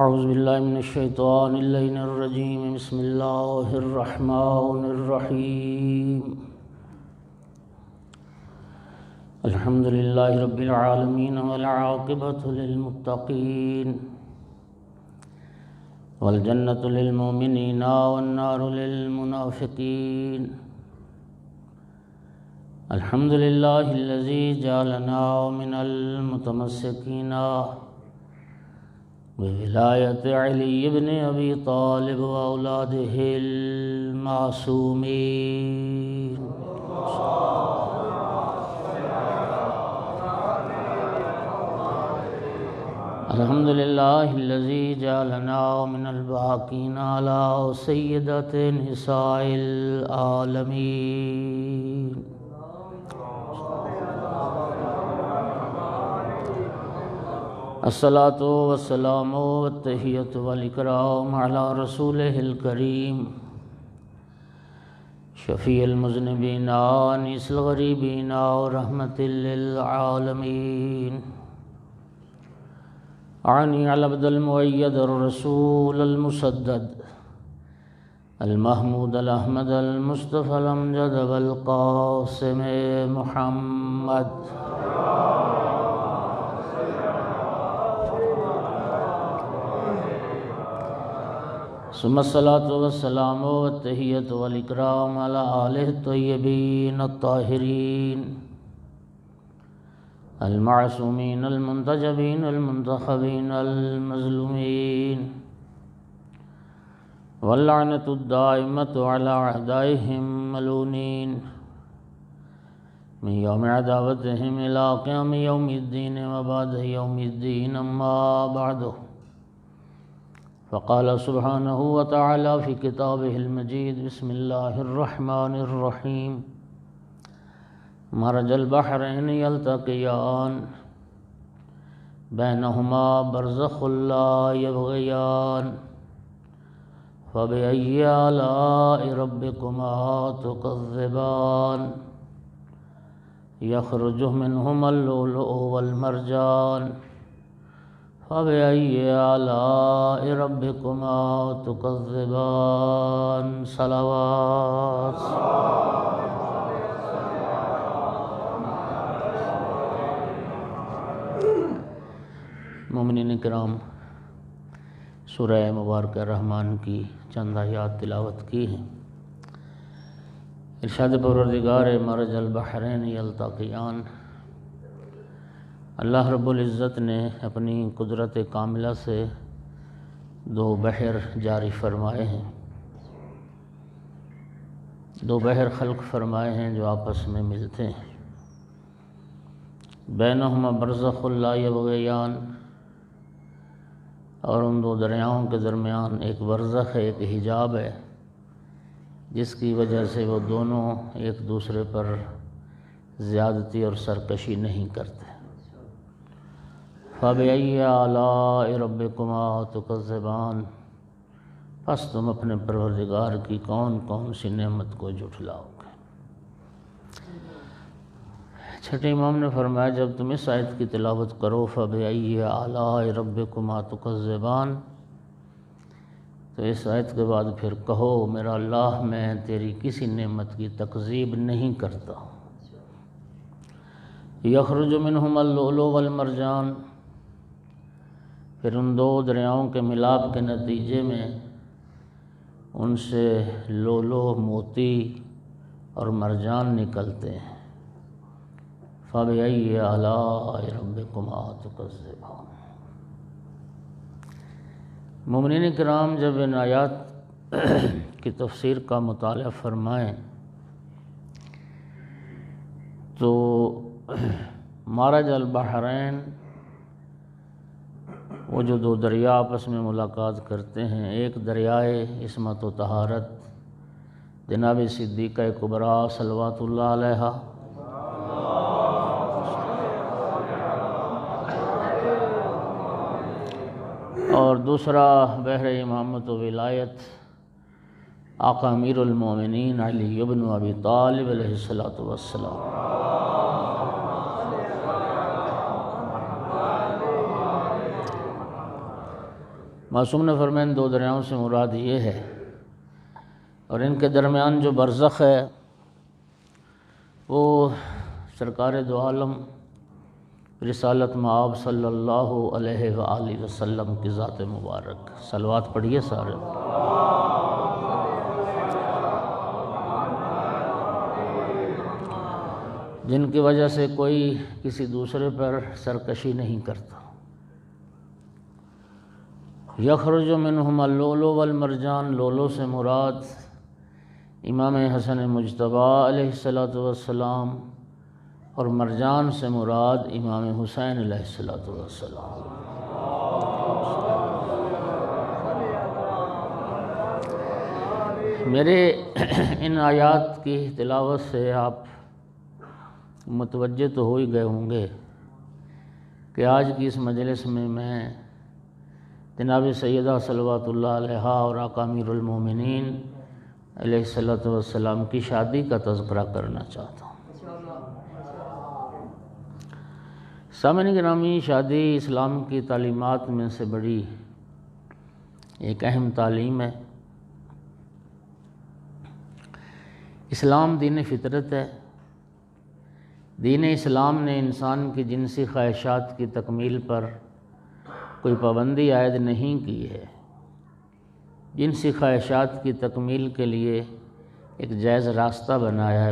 اعوذ باللہ من الشیطان اللعین الرجیم بسم اللہ الرحمن الرحیم الحمد للہ رب العالمین والعاقبۃ للمتقین والجنۃ للمؤمنین والنار للمنافقین الحمد للہ الذی جعلنا من المتمسکین بولایت علی بن ابی طالب واولادہ المعصومین الحمد للہ الذی جعلنا من الباقین علی سیدۃ نساء العالمین الصلاۃ والسلام والتحیۃ والاکرام علی رسولہ الکریم شفیع المذنبین انیس الغریبین ورحمۃ للعالمین عنی العبد المؤید الرسول المسدد المحمود الاحمد المصطفى الامجد والقاسم محمد ثم الصلاة والسلام والتحیۃ والاکرام علی آلہ الطیبین الطاہرین المعصومین المنتجبین المنتخبین المظلومین واللعنۃ الدائمۃ علی اعدائہم ملعونین من یوم عداوتہم الی قیام یوم الدین وبعد یوم الدین اما بعد فقال سبحانہ وتعالی فی کتابہ المجید بسم اللہ الرحمن الرحیم مرج البحرین یلتقیان بینہما برزخ لا یبغیان فبأی آلاء ربکما تکذبان یخرج منہما اللؤلؤ والمرجان فبأي آلاء ربكما تكذبان صلوات مومنین کرام، سورہ مبارکہ رحمان کی چند آیات تلاوت کی ہیں۔ ارشاد پروردگار مرج البحرین یلتقیان، اللہ رب العزت نے اپنی قدرت کاملہ سے دو بحر جاری فرمائے ہیں، دو بحر خلق فرمائے ہیں جو آپس میں ملتے ہیں۔ بینہما برزخ لا یبغیان، اور ان دو دریاؤں کے درمیان ایک برزخ ہے، ایک حجاب ہے، جس کی وجہ سے وہ دونوں ایک دوسرے پر زیادتی اور سرکشی نہیں کرتے۔ فَبِأَيِّ آلَاءِ رَبِّكُمَا تُكَذِّبَانِ، پس تم اپنے پروردگار کی کون کون سی نعمت کو جھٹلاؤ گے۔ چھٹے امام نے فرمایا جب تم اس آیت کی تلاوت کرو فَبِأَيِّ آلَاءِ رَبِّكُمَا تُكَذِّبَانِ، تو اس آیت کے بعد پھر کہو میرا اللہ میں تیری کسی نعمت کی تکذیب نہیں کرتا۔ یخرج منہما اللؤلؤ والمرجان، پھر ان دو دریاؤں کے ملاپ کے نتیجے میں ان سے لؤلؤ موتی اور مرجان نکلتے ہیں۔ فَبِأَيِّ آلَاءِ رَبِّكُمَا تُكَذِّبَانِ۔ مومنین کرام، جب ان آیات کی تفسیر کا مطالعہ فرمائیں تو مرج البحرین، وہ جو دو دریا آپس میں ملاقات کرتے ہیں، ایک دریائے عصمت و طہارت جناب صدیقہ کبریٰ صلوات اللہ علیہا، اور دوسرا بحر امامت و ولایت آقا امیر المومنین علی بن ابی طالب علیہ السلام۔ معصوم نے فرمایا ان دو دریاؤں سے مراد یہ ہے، اور ان کے درمیان جو برزخ ہے وہ سرکار دو عالم رسالت مآب صلی اللہ علیہ وآلہ وسلم کی ذات مبارک۔ صلوات پڑھیے سارے۔ جن کی وجہ سے کوئی کسی دوسرے پر سرکشی نہیں کرتا۔ یخرج منہما اللؤلؤ والمرجان، لولو سے مراد امام حسن مجتبی علیہ السلام، اور مرجان سے مراد امام حسین علیہ السلام۔ میرے ان آیات کی تلاوت سے آپ متوجہ تو ہو ہی گئے ہوں گے کہ آج کی اس مجلس میں جناب سیدہ صلوات اللہ علیہا اور آقا امیر المومنین علیہ السلام کی شادی کا تذکرہ کرنا چاہتا ہوں۔ سامعین گرامی، شادی اسلام کی تعلیمات میں سے بڑی ایک اہم تعلیم ہے۔ اسلام دین فطرت ہے۔ دین اسلام نے انسان کی جنسی خواہشات کی تکمیل پر کوئی پابندی عائد نہیں کی ہے۔ جنسی خواہشات کی تکمیل کے لیے ایک جائز راستہ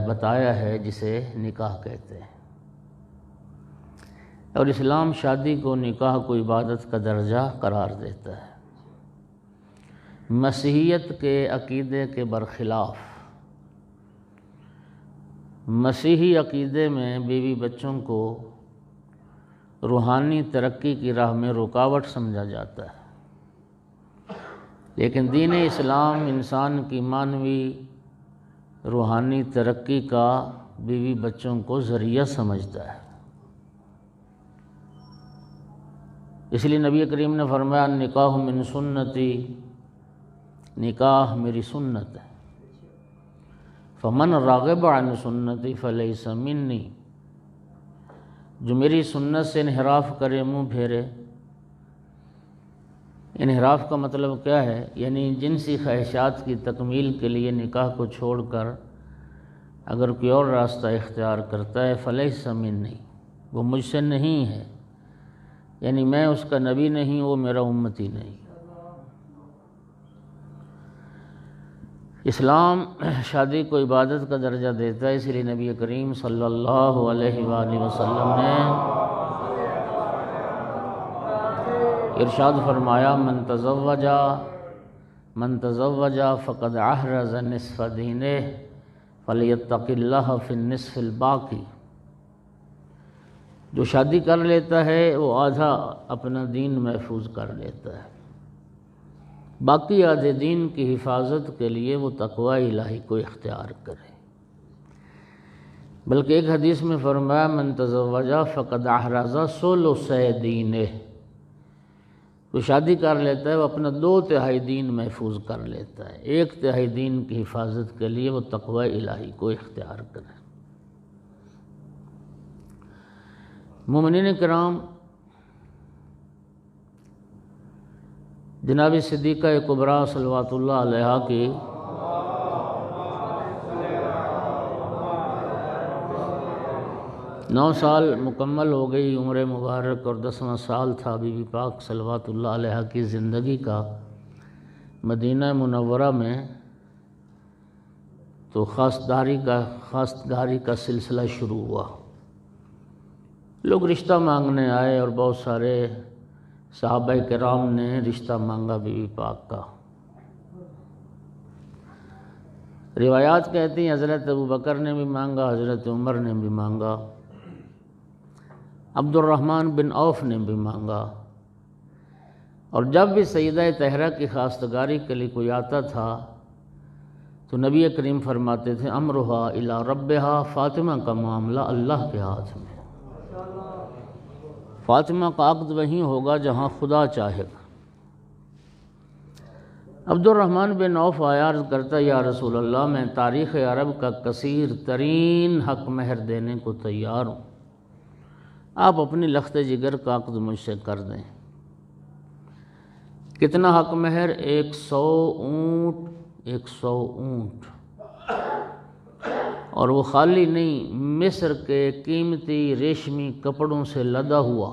بتایا ہے جسے نکاح کہتے ہیں، اور اسلام شادی کو نکاح کو عبادت کا درجہ قرار دیتا ہے۔ مسیحیت کے عقیدے کے برخلاف، مسیحی عقیدے میں بیوی بچوں کو روحانی ترقی کی راہ میں رکاوٹ سمجھا جاتا ہے، لیکن دین اسلام انسان کی معنوی روحانی ترقی کا بیوی بچوں کو ذریعہ سمجھتا ہے۔ اس لیے نبی کریم نے فرمایا نکاح من سنتی، نکاح میری سنت ہے، فمن راغب عن سنتی فلیس منی، جو میری سنت سے انحراف کرے، منہ پھیرے۔ انحراف کا مطلب کیا ہے؟ یعنی جنسی خواہشات کی تکمیل کے لیے نکاح کو چھوڑ کر اگر کوئی اور راستہ اختیار کرتا ہے، فلیس منی، وہ مجھ سے نہیں ہے، یعنی میں اس کا نبی نہیں، وہ میرا امتی نہیں۔ اسلام شادی کو عبادت کا درجہ دیتا ہے، اس لیے نبی کریم صلی اللہ علیہ وآلہ وسلم نے ارشاد فرمایا من تزوج فقد احرز نصف دینہ فلیتق اللہ فی النصف الباقی، جو شادی کر لیتا ہے وہ آدھا اپنا دین محفوظ کر لیتا ہے، باقی آدھے دین کی حفاظت کے لیے وہ تقوی الہی کو اختیار کرے۔ بلکہ ایک حدیث میں فرمایا من تزوج فقد احرز ثلث دینہ، وہ شادی کر لیتا ہے وہ اپنا 2/3 دین محفوظ کر لیتا ہے، 1/3 دین کی حفاظت کے لیے وہ تقوی الہی کو اختیار کرے۔ مومنین کرام، جناب صدیقہ کبریٰ صلوات اللہ علیہا کی نو سال مکمل ہو گئی عمر مبارک، اور 10واں سال تھا بی بی پاک صلوات اللہ علیہا کی زندگی کا مدینہ منورہ میں، تو خواستگاری کا سلسلہ شروع ہوا۔ لوگ رشتہ مانگنے آئے اور بہت سارے صحابہ کرام نے رشتہ مانگا بی بی پاک کا۔ روایات کہتی ہیں حضرت ابوبکر نے بھی مانگا، حضرت عمر نے بھی مانگا، عبد الرحمن بن عوف نے بھی مانگا، اور جب بھی سیدہ طاہرہ کی خواستگاری کے لیے کوئی آتا تھا تو نبی کریم فرماتے تھے امرہا الی ربہا، فاطمہ کا معاملہ اللہ کے ہاتھ میں، فاطمہ کا عقد وہیں ہوگا جہاں خدا چاہے گا۔ عبد الرحمن بن عوف آیا، عرض کرتا یا رسول اللہ، میں تاریخ عرب کا کثیر ترین حق مہر دینے کو تیار ہوں، آپ اپنی لخت جگر کا عقد مجھ سے کر دیں۔ کتنا حق مہر؟ 100 اونٹ، 100 اونٹ، اور وہ خالی نہیں، مصر کے قیمتی ریشمی کپڑوں سے لدا ہوا،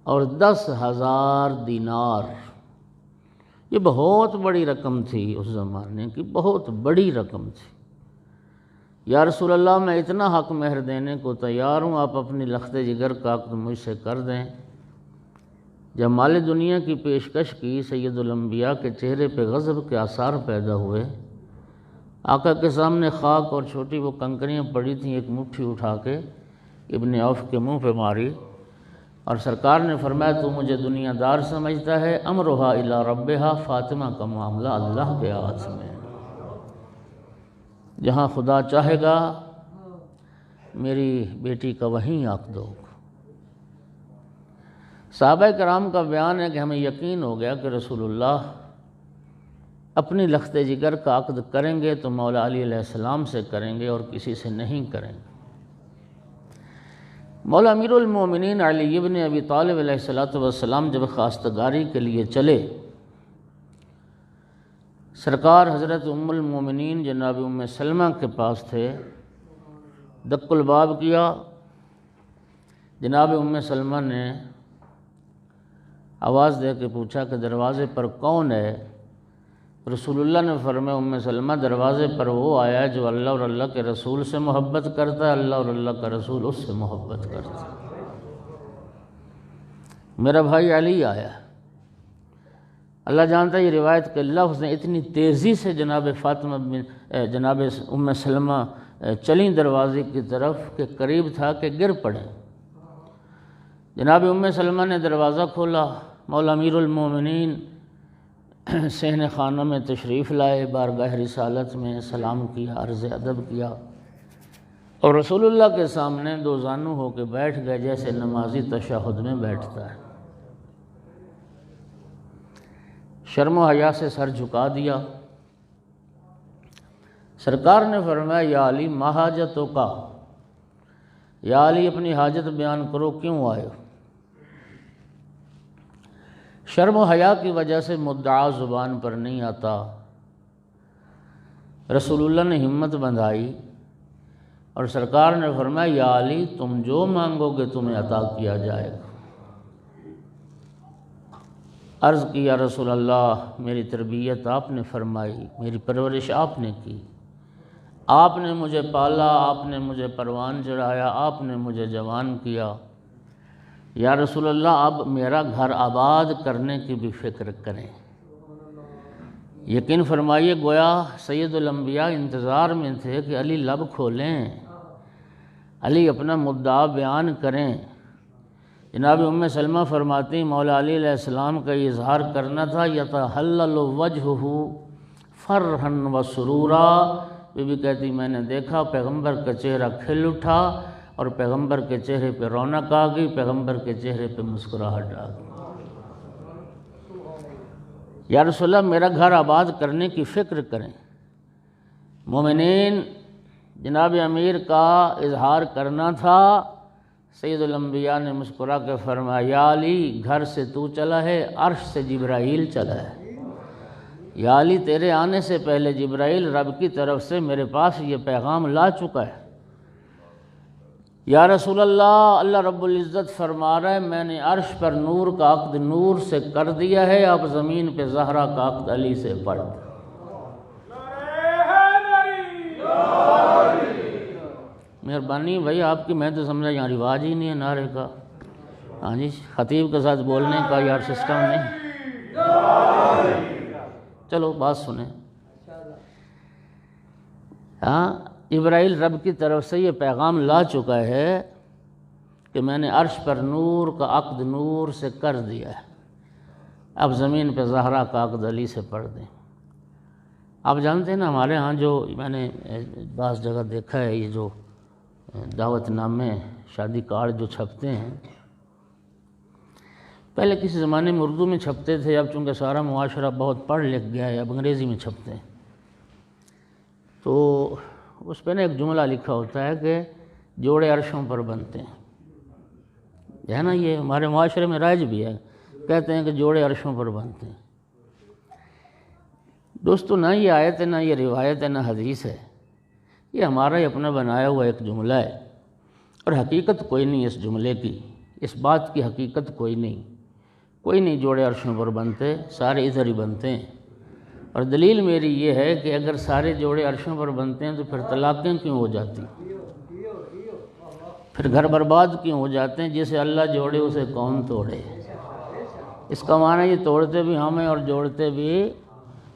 اور 10,000 دینار۔ یہ بہت بڑی رقم تھی اس زمانے کی، بہت بڑی رقم تھی۔ یا رسول اللہ میں اتنا حق مہر دینے کو تیار ہوں، آپ اپنی لخت جگر کا عقد مجھ سے کر دیں۔ جب مال دنیا کی پیشکش کی، سید الانبیاء کے چہرے پہ غضب کے آثار پیدا ہوئے۔ آقا کے سامنے خاک اور چھوٹی وہ کنکریاں پڑی تھیں، ایک مٹھی اٹھا کے ابن عوف کے منہ پہ ماری، اور سرکار نے فرمایا تو مجھے دنیا دار سمجھتا ہے، امرہا الی ربہا، فاطمہ کا معاملہ اللہ کے ہاتھ میں، جہاں خدا چاہے گا میری بیٹی کا وہیں عقد ہوگا۔ صحابہ کرام کا بیان ہے کہ ہمیں یقین ہو گیا کہ رسول اللہ اپنی لخت جگر کا عقد کریں گے تو مولا علی علیہ السلام سے کریں گے اور کسی سے نہیں کریں گے۔ مولا امیر المومنین علی ابن ابی طالب علیہ السلام جب خواستگاری کے لیے چلے، سرکار حضرت ام المومنین جناب ام سلمہ کے پاس تھے، دق الباب کیا۔ جناب ام سلمہ نے آواز دے کے پوچھا کہ دروازے پر کون ہے؟ رسول اللہ نے فرمایا ام سلمہ دروازے پر وہ آیا جو اللہ اور اللہ کے رسول سے محبت کرتا ہے، اللہ اور اللہ کا رسول اس سے محبت کرتا ہے۔ میرا بھائی علی آیا۔ اللہ جانتا ہے یہ روایت کہ لفظ نے اتنی تیزی سے جناب جناب ام سلمہ چلیں دروازے کی طرف کہ قریب تھا کہ گر پڑیں۔ جناب ام سلمہ نے دروازہ کھولا، مولا امیر المومنین صحن خانہ میں تشریف لائے، بارگاہ رسالت میں سلام کیا، عرض ادب کیا، اور رسول اللہ کے سامنے دو زانو ہو کے بیٹھ گئے جیسے نمازی تشہد میں بیٹھتا ہے۔ شرم و حیا سے سر جھکا دیا۔ سرکار نے فرمایا یا علی ما حاجتوں کا، یا علی اپنی حاجت بیان کرو، کیوں آئے ہو؟ شرم و حیا کی وجہ سے مدعا زبان پر نہیں آتا۔ رسول اللہ نے ہمت بندھائی اور سرکار نے فرمایا یا علی تم جو مانگو گے تمہیں عطا کیا جائے گا۔ عرض کی یا رسول اللہ میری تربیت آپ نے فرمائی، میری پرورش آپ نے کی، آپ نے مجھے پالا، آپ نے مجھے پروان چڑھایا، آپ نے مجھے جوان کیا۔ یا رسول اللہ اب میرا گھر آباد کرنے کی بھی فکر کریں۔ یقین فرمائیے گویا سید الانبیاء انتظار میں تھے کہ علی لب کھولیں، علی اپنا مدعا بیان کریں۔ جناب ام سلمہ فرماتی مولا علی علیہ السلام کا یہ اظہار کرنا تھا یتحلل وجہہ فرحا و سرورا۔ بی بی کہتی میں نے دیکھا پیغمبر کا چہرہ کھل اٹھا اور پیغمبر کے چہرے پہ رونق آ گئی، پیغمبر کے چہرے پہ مسکراہٹ آ گئی۔ یا رسول اللہ میرا گھر آباد کرنے کی فکر کریں۔ مومنین جناب امیر کا اظہار کرنا تھا، سید الانبیاء نے مسکرا کے فرمایا یا علی گھر سے تو چلا ہے، عرش سے جبرائیل چلا ہے۔ یا علی تیرے آنے سے پہلے جبرائیل رب کی طرف سے میرے پاس یہ پیغام لا چکا ہے۔ یا رسول اللہ اللہ رب العزت فرما رہا ہے میں نے عرش پر نور کا عقد نور سے کر دیا ہے، اب زمین پہ زہرا کا عقد علی سے پڑھ دو۔ مہربانی بھائی آپ کی، میں تو سمجھا یہاں رواج ہی نہیں ہے نعرے کا، ہاں جی خطیب کے ساتھ بولنے کا یار سسٹم نہیں۔ چلو بات سنیں، ہاں جبرائیل رب کی طرف سے یہ پیغام لا چکا ہے کہ میں نے عرش پر نور کا عقد نور سے کر دیا ہے، اب زمین پہ زہرا کا عقد علی سے پڑھ دیں۔ آپ جانتے ہیں نا ہمارے ہاں جو میں نے بعض جگہ دیکھا ہے یہ جو دعوت نامے شادی کارڈ جو چھپتے ہیں، پہلے کسی زمانے میں اردو میں چھپتے تھے، اب چونکہ سارا معاشرہ بہت پڑھ لکھ گیا ہے اب انگریزی میں چھپتے ہیں۔ تو اس پہ نا ایک جملہ لکھا ہوتا ہے کہ جوڑے عرشوں پر بنتے ہیں، ہے نا، یہ ہمارے معاشرے میں رائج بھی ہے کہتے ہیں کہ جوڑے عرشوں پر بنتے ہیں۔ دوستو نہ یہ آیت ہے، نہ یہ روایت ہے، نہ حدیث ہے، یہ ہمارا ہی اپنا بنایا ہوا ایک جملہ ہے، اور حقیقت کوئی نہیں اس جملے کی، اس بات کی حقیقت کوئی نہیں جوڑے عرشوں پر بنتے، سارے ادھر ہی بنتے ہیں۔ اور دلیل میری یہ ہے کہ اگر سارے جوڑے عرشوں پر بنتے ہیں تو پھر طلاقیں کیوں ہو جاتی، پھر گھر برباد کیوں ہو جاتے ہیں؟ جسے اللہ جوڑے اسے کون توڑے۔ اس کا معنی یہ توڑتے بھی ہم ہیں اور جوڑتے بھی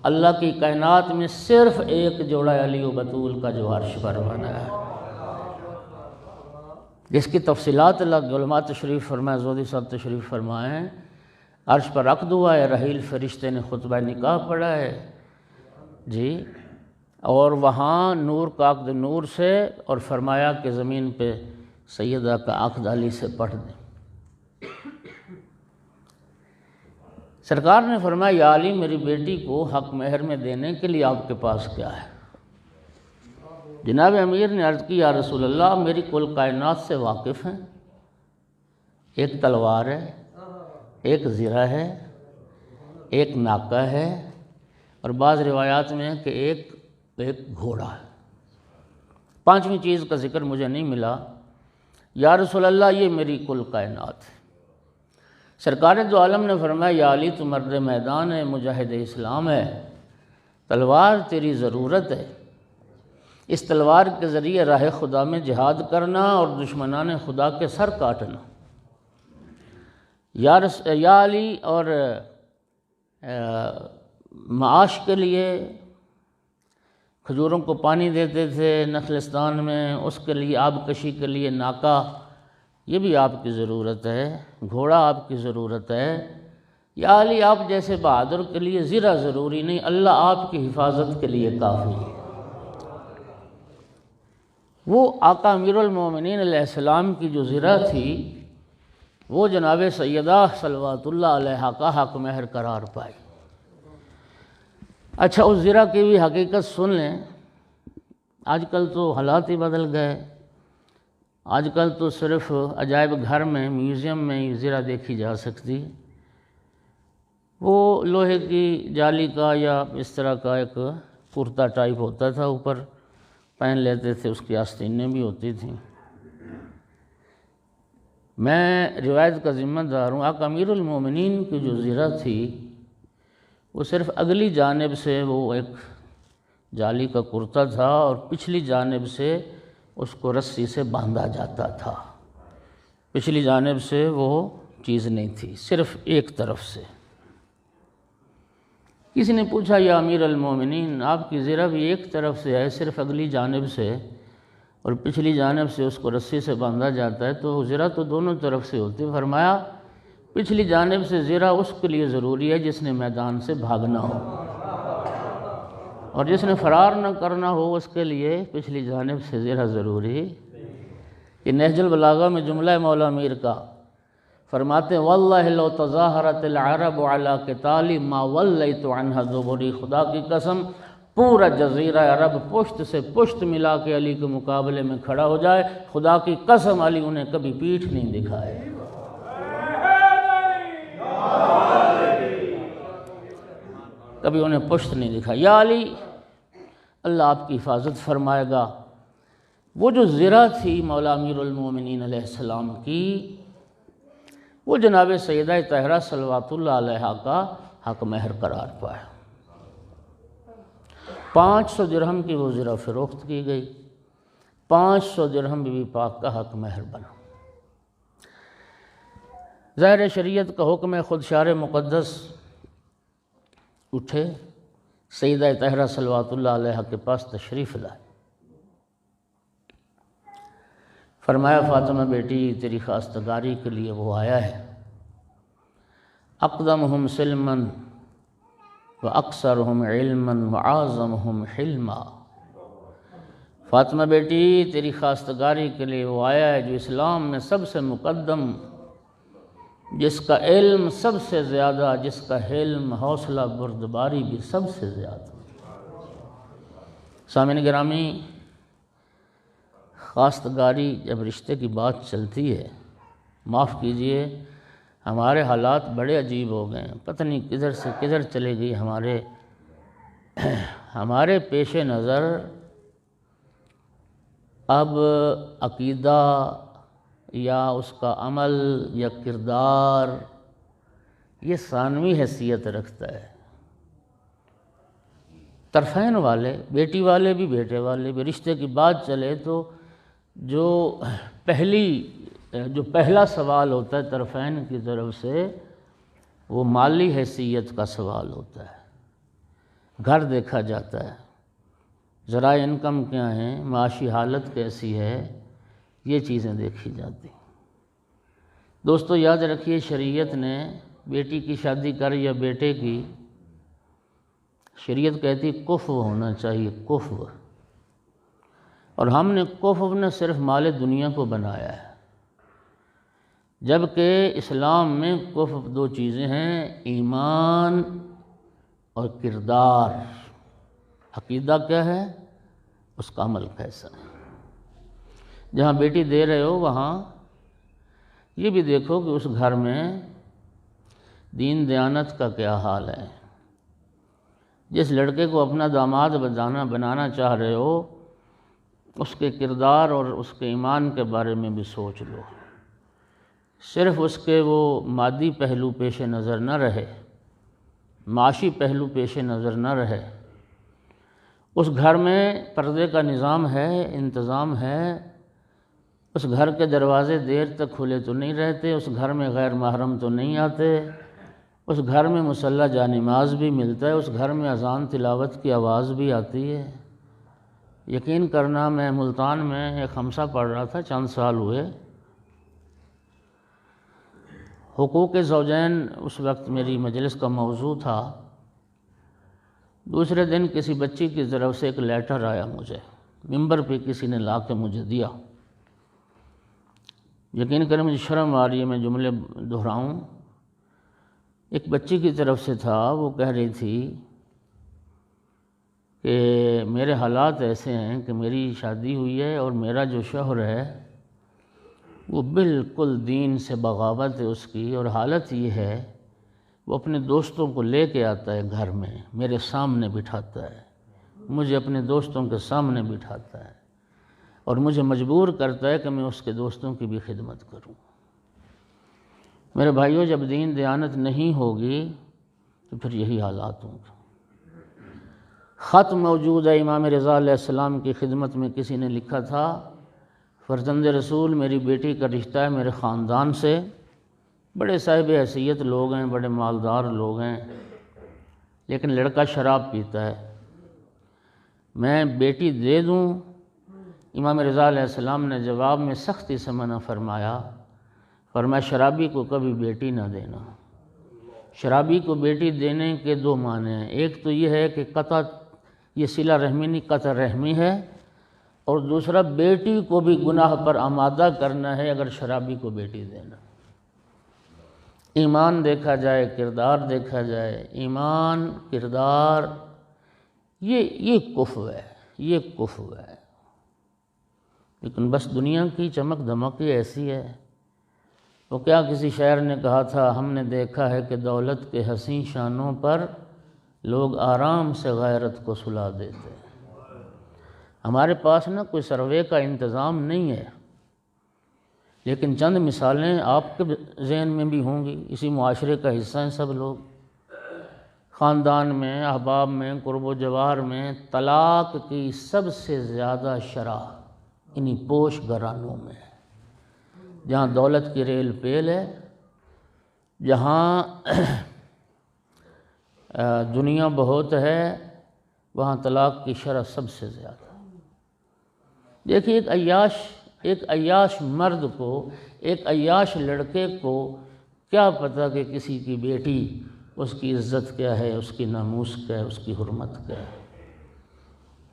اللہ کی کائنات میں صرف ایک جوڑا علی و بطول کا جو عرش پر بنا ہے، جس کی تفصیلات اللہ علماء تشریف فرمائے، زودی صاحب تشریف فرمائیں، عرش پر عقد ہوا ہے، رحیل فرشتے نے خطبہ نکاح پڑھا ہے جی، اور وہاں نور کا عقد نور سے، اور فرمایا کہ زمین پہ سیدہ کا عقد علی سے پڑھ دیں۔ سرکار نے فرمایا یا علی میری بیٹی کو حق مہر میں دینے کے لیے آپ کے پاس کیا ہے؟ جناب امیر نے عرض کی یا رسول اللہ میری کل کائنات سے واقف ہیں، ایک تلوار ہے، ایک زرہ ہے، ایک ناکہ ہے، اور بعض روایات میں ہے کہ ایک گھوڑا ہے، پانچویں چیز کا ذکر مجھے نہیں ملا۔ یا رسول اللہ یہ میری کل کائنات ہے۔ سرکار دو عالم نے فرمایا یا علی تو مرد میدان ہے، مجاہد اسلام ہے، تلوار تیری ضرورت ہے، اس تلوار کے ذریعے راہ خدا میں جہاد کرنا اور دشمنان خدا کے سر کاٹنا۔ یا علی اور معاش کے لیے کھجوروں کو پانی دیتے تھے نخلستان میں، اس کے لیے آب کشی کے لیے ناکہ، یہ بھی آپ کی ضرورت ہے، گھوڑا آپ کی ضرورت ہے۔ یا علی آپ جیسے بہادر کے لیے زرہ ضروری نہیں، اللہ آپ کی حفاظت کے لیے کافی ہے۔ وہ آقا امیر المومنین علیہ السلام کی جو زرہ تھی وہ جناب سیدہ صلوات اللہ علیہا کا حق مہر قرار پائی۔ اچھا اس زرہ کی بھی حقیقت سن لیں، آج کل تو حالات ہی بدل گئے، آج کل تو صرف عجائب گھر میں میوزیم میں ہی زرہ دیکھی جا سکتی، وہ لوہے کی جالی کا یا اس طرح کا ایک کرتا ٹائپ ہوتا تھا، اوپر پہن لیتے تھے، اس کی آستینیں بھی ہوتی تھیں۔ میں روایت کا ذمہ دار ہوں، آقا امیر المومنین کی جو زرہ تھی وہ صرف اگلی جانب سے وہ ایک جالی کا کرتا تھا اور پچھلی جانب سے اس کو رسی سے باندھا جاتا تھا، پچھلی جانب سے وہ چیز نہیں تھی، صرف ایک طرف سے۔ کسی نے پوچھا یا امیر المومنین آپ کی زرہ بھی ایک طرف سے ہے، صرف اگلی جانب سے، اور پچھلی جانب سے اس کو رسی سے باندھا جاتا ہے، تو زرہ تو دونوں طرف سے ہوتی۔ فرمایا پچھلی جانب سے زرہ اس کے لیے ضروری ہے جس نے میدان سے بھاگنا ہو، اور جس نے فرار نہ کرنا ہو اس کے لیے پچھلی جانب سے زرہ ضروری۔ یہ نہج البلاغہ میں جملہ ہے مولا امیر کا، فرماتے ہیں واللہ لو تظاہرت العرب علی قتال ما ولیت عنہ دبری، خدا کی قسم پورا جزیرہ عرب پشت سے پشت ملا کے علی کے مقابلے میں کھڑا ہو جائے، خدا کی قسم علی انہیں کبھی پیٹھ نہیں دکھائے، کبھی انہیں پشت نہیں دکھائی۔ یا علی اللہ آپ کی حفاظت فرمائے گا۔ وہ جو زرہ تھی مولا امیر المومنین علیہ السلام کی، وہ جناب سیدہ طاہرہ صلوات اللہ علیہا کا حق مہر قرار پایا۔ 500 درہم کی وہ زرہ فروخت کی گئی، 500 درہم بی بی پاک کا حق مہر بنا۔ ظاہر شریعت کا حکم ہے، خود شارع مقدس اٹھے، سیدہ طاہرہ صلوات اللہ علیہا کے پاس تشریف لائے، فرمایا فاطمہ بیٹی تیری خواستگاری کے لیے وہ آیا ہے، اقدمہم سلما واکثرہم علما واعظمہم حلما۔ فاطمہ بیٹی تیری خواستگاری کے لیے وہ آیا ہے جو اسلام میں سب سے مقدم، جس کا علم سب سے زیادہ، جس کا حلم حوصلہ بردباری بھی سب سے زیادہ۔ سامعین گرامی، خواستگاری جب رشتے کی بات چلتی ہے، معاف کیجئے ہمارے حالات بڑے عجیب ہو گئے ہیں، پتہ نہیں کدھر سے کدھر چلے گئی ہمارے پیش نظر اب عقیدہ یا اس کا عمل یا کردار یہ ثانوی حیثیت رکھتا ہے۔ طرفین والے، بیٹی والے بھی بیٹے والے بھی، رشتے کی بات چلے تو جو پہلا سوال ہوتا ہے طرفین کی طرف سے وہ مالی حیثیت کا سوال ہوتا ہے، گھر دیکھا جاتا ہے، ذرائع انکم کیا ہیں، معاشی حالت کیسی ہے، یہ چیزیں دیکھی جاتی ہیں۔ دوستو یاد رکھیے، شریعت نے بیٹی کی شادی کر یا بیٹے کی، شریعت کہتی کفو ہونا چاہیے، کفو، اور ہم نے کفو نے صرف مال دنیا کو بنایا ہے، جبکہ اسلام میں کفو دو چیزیں ہیں، ایمان اور کردار۔ عقیدہ کیا ہے، اس کا عمل کیسا ہے۔ جہاں بیٹی دے رہے ہو وہاں یہ بھی دیکھو کہ اس گھر میں دین دیانت کا کیا حال ہے۔ جس لڑکے کو اپنا داماد بنانا چاہ رہے ہو اس کے کردار اور اس کے ایمان کے بارے میں بھی سوچ لو، صرف اس کے وہ مادی پہلو پیش نظر نہ رہے، معاشی پہلو پیش نظر نہ رہے۔ اس گھر میں پردے کا نظام ہے، انتظام ہے، اس گھر کے دروازے دیر تک کھلے تو نہیں رہتے، اس گھر میں غیر محرم تو نہیں آتے، اس گھر میں مصلی جانماز بھی ملتا ہے، اس گھر میں اذان تلاوت کی آواز بھی آتی ہے۔ یقین کرنا، میں ملتان میں ایک خمسہ پڑھ رہا تھا، چند سال ہوئے، حقوق زوجین اس وقت میری مجلس کا موضوع تھا۔ دوسرے دن کسی بچی کی طرف سے ایک لیٹر آیا مجھے، ممبر پہ کسی نے لا کے مجھے دیا۔ یقین کریں مجھے شرم آ رہی ہے میں جملے دہراؤں۔ ایک بچی کی طرف سے تھا، وہ کہہ رہی تھی کہ میرے حالات ایسے ہیں کہ میری شادی ہوئی ہے اور میرا جو شوہر ہے وہ بالکل دین سے بغاوت ہے اس کی، اور حالت یہ ہے وہ اپنے دوستوں کو لے کے آتا ہے گھر میں، میرے سامنے بٹھاتا ہے، مجھے اپنے دوستوں کے سامنے بٹھاتا ہے اور مجھے مجبور کرتا ہے کہ میں اس کے دوستوں کی بھی خدمت کروں۔ میرے بھائیوں، جب دین دیانت نہیں ہوگی تو پھر یہی حالات ہوں گے۔ خط موجود ہے امام رضا علیہ السلام کی خدمت میں، کسی نے لکھا تھا، فرزند رسول میری بیٹی کا رشتہ ہے میرے خاندان سے، بڑے صاحب حیثیت لوگ ہیں، بڑے مالدار لوگ ہیں، لیکن لڑکا شراب پیتا ہے، میں بیٹی دے دوں؟ امام رضا علیہ السلام نے جواب میں سختی سے منع فرمایا، شرابی کو کبھی بیٹی نہ دینا۔ شرابی کو بیٹی دینے کے دو معنی ہیں، ایک تو یہ ہے کہ قطع، یہ صلہ رحمی نہیں، قطع رحمی ہے، اور دوسرا بیٹی کو بھی گناہ پر آمادہ کرنا ہے اگر شرابی کو بیٹی دینا۔ ایمان دیکھا جائے، کردار دیکھا جائے، ایمان، کردار، یہ کفر ہے، یہ کفر ہے۔ لیکن بس دنیا کی چمک دمک ایسی ہے۔ وہ کیا کسی شاعر نے کہا تھا، ہم نے دیکھا ہے کہ دولت کے حسین شانوں پر لوگ آرام سے غیرت کو سلا دیتے ہیں۔ ہمارے پاس نہ کوئی سروے کا انتظام نہیں ہے، لیکن چند مثالیں آپ کے ذہن میں بھی ہوں گی، اسی معاشرے کا حصہ ہیں سب لوگ۔ خاندان میں، احباب میں، قرب و جوار میں طلاق کی سب سے زیادہ شرح انہی پوش گھرانوں میں ہے، جہاں دولت کی ریل پیل ہے، جہاں دنیا بہت ہے، وہاں طلاق کی شرح سب سے زیادہ۔ دیکھیے ایک عیاش مرد کو، ایک عیاش لڑکے کو کیا پتہ کہ کسی کی بیٹی، اس کی عزت کیا ہے، اس کی ناموس کیا ہے، اس کی حرمت کیا ہے۔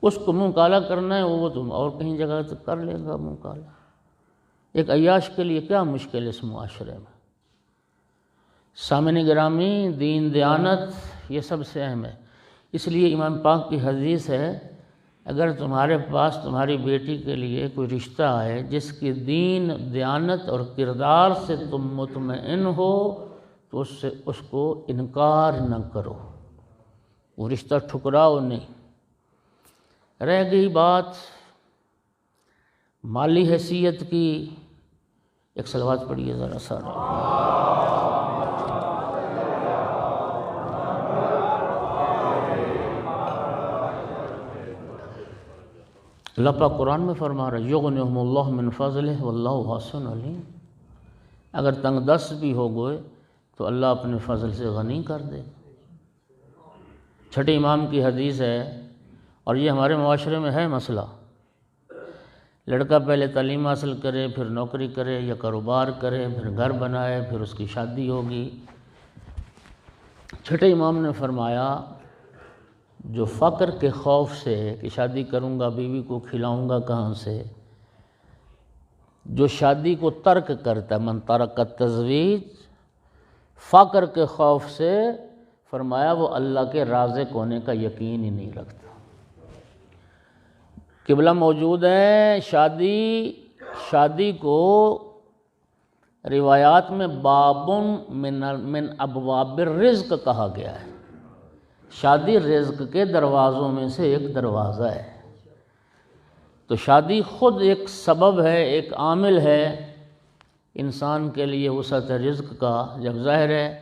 اس کو منہ کالا کرنا ہے وہ تم اور کہیں جگہ تو کر لے گا منہ کالا۔ ایک عیاش کے لیے کیا مشکل اس معاشرے میں۔ سامعین گرامی، دین دیانت یہ سب سے اہم ہے۔ اس لیے امام پاک کی حدیث ہے، اگر تمہارے پاس تمہاری بیٹی کے لیے کوئی رشتہ ہے جس کی دین دیانت اور کردار سے تم مطمئن ہو تو اس کو انکار نہ کرو، وہ رشتہ ٹھکراؤ نہیں۔ رہ گئی بات مالی حیثیت کی، ایک صلوات پڑھیے ذرا سارا۔ اللہ پاک قرآن میں فرما رہا ہے یغنیہم اللہ من فضلہ واللہ واسع علیم، اگر تنگ دست بھی ہو گئے تو اللہ اپنے فضل سے غنی کر دے۔ چھٹے امام کی حدیث ہے، اور یہ ہمارے معاشرے میں ہے مسئلہ، لڑکا پہلے تعلیم حاصل کرے، پھر نوکری کرے یا کاروبار کرے، پھر گھر بنائے، پھر اس کی شادی ہوگی۔ چھٹے امام نے فرمایا جو فقر کے خوف سے کہ شادی کروں گا بیوی کو کھلاؤں گا کہاں سے، جو شادی کو ترک کرتا ہے، من ترک التزویج، فقر کے خوف سے، فرمایا وہ اللہ کے رازق ہونے کا یقین ہی نہیں رکھتا۔ قبلہ موجود ہے، شادی کو روایات میں باب من ابواب الرزق کہا گیا ہے، شادی رزق کے دروازوں میں سے ایک دروازہ ہے۔ تو شادی خود ایک سبب ہے، ایک عامل ہے انسان کے لیے وسعت رزق کا۔ جب ظاہر ہے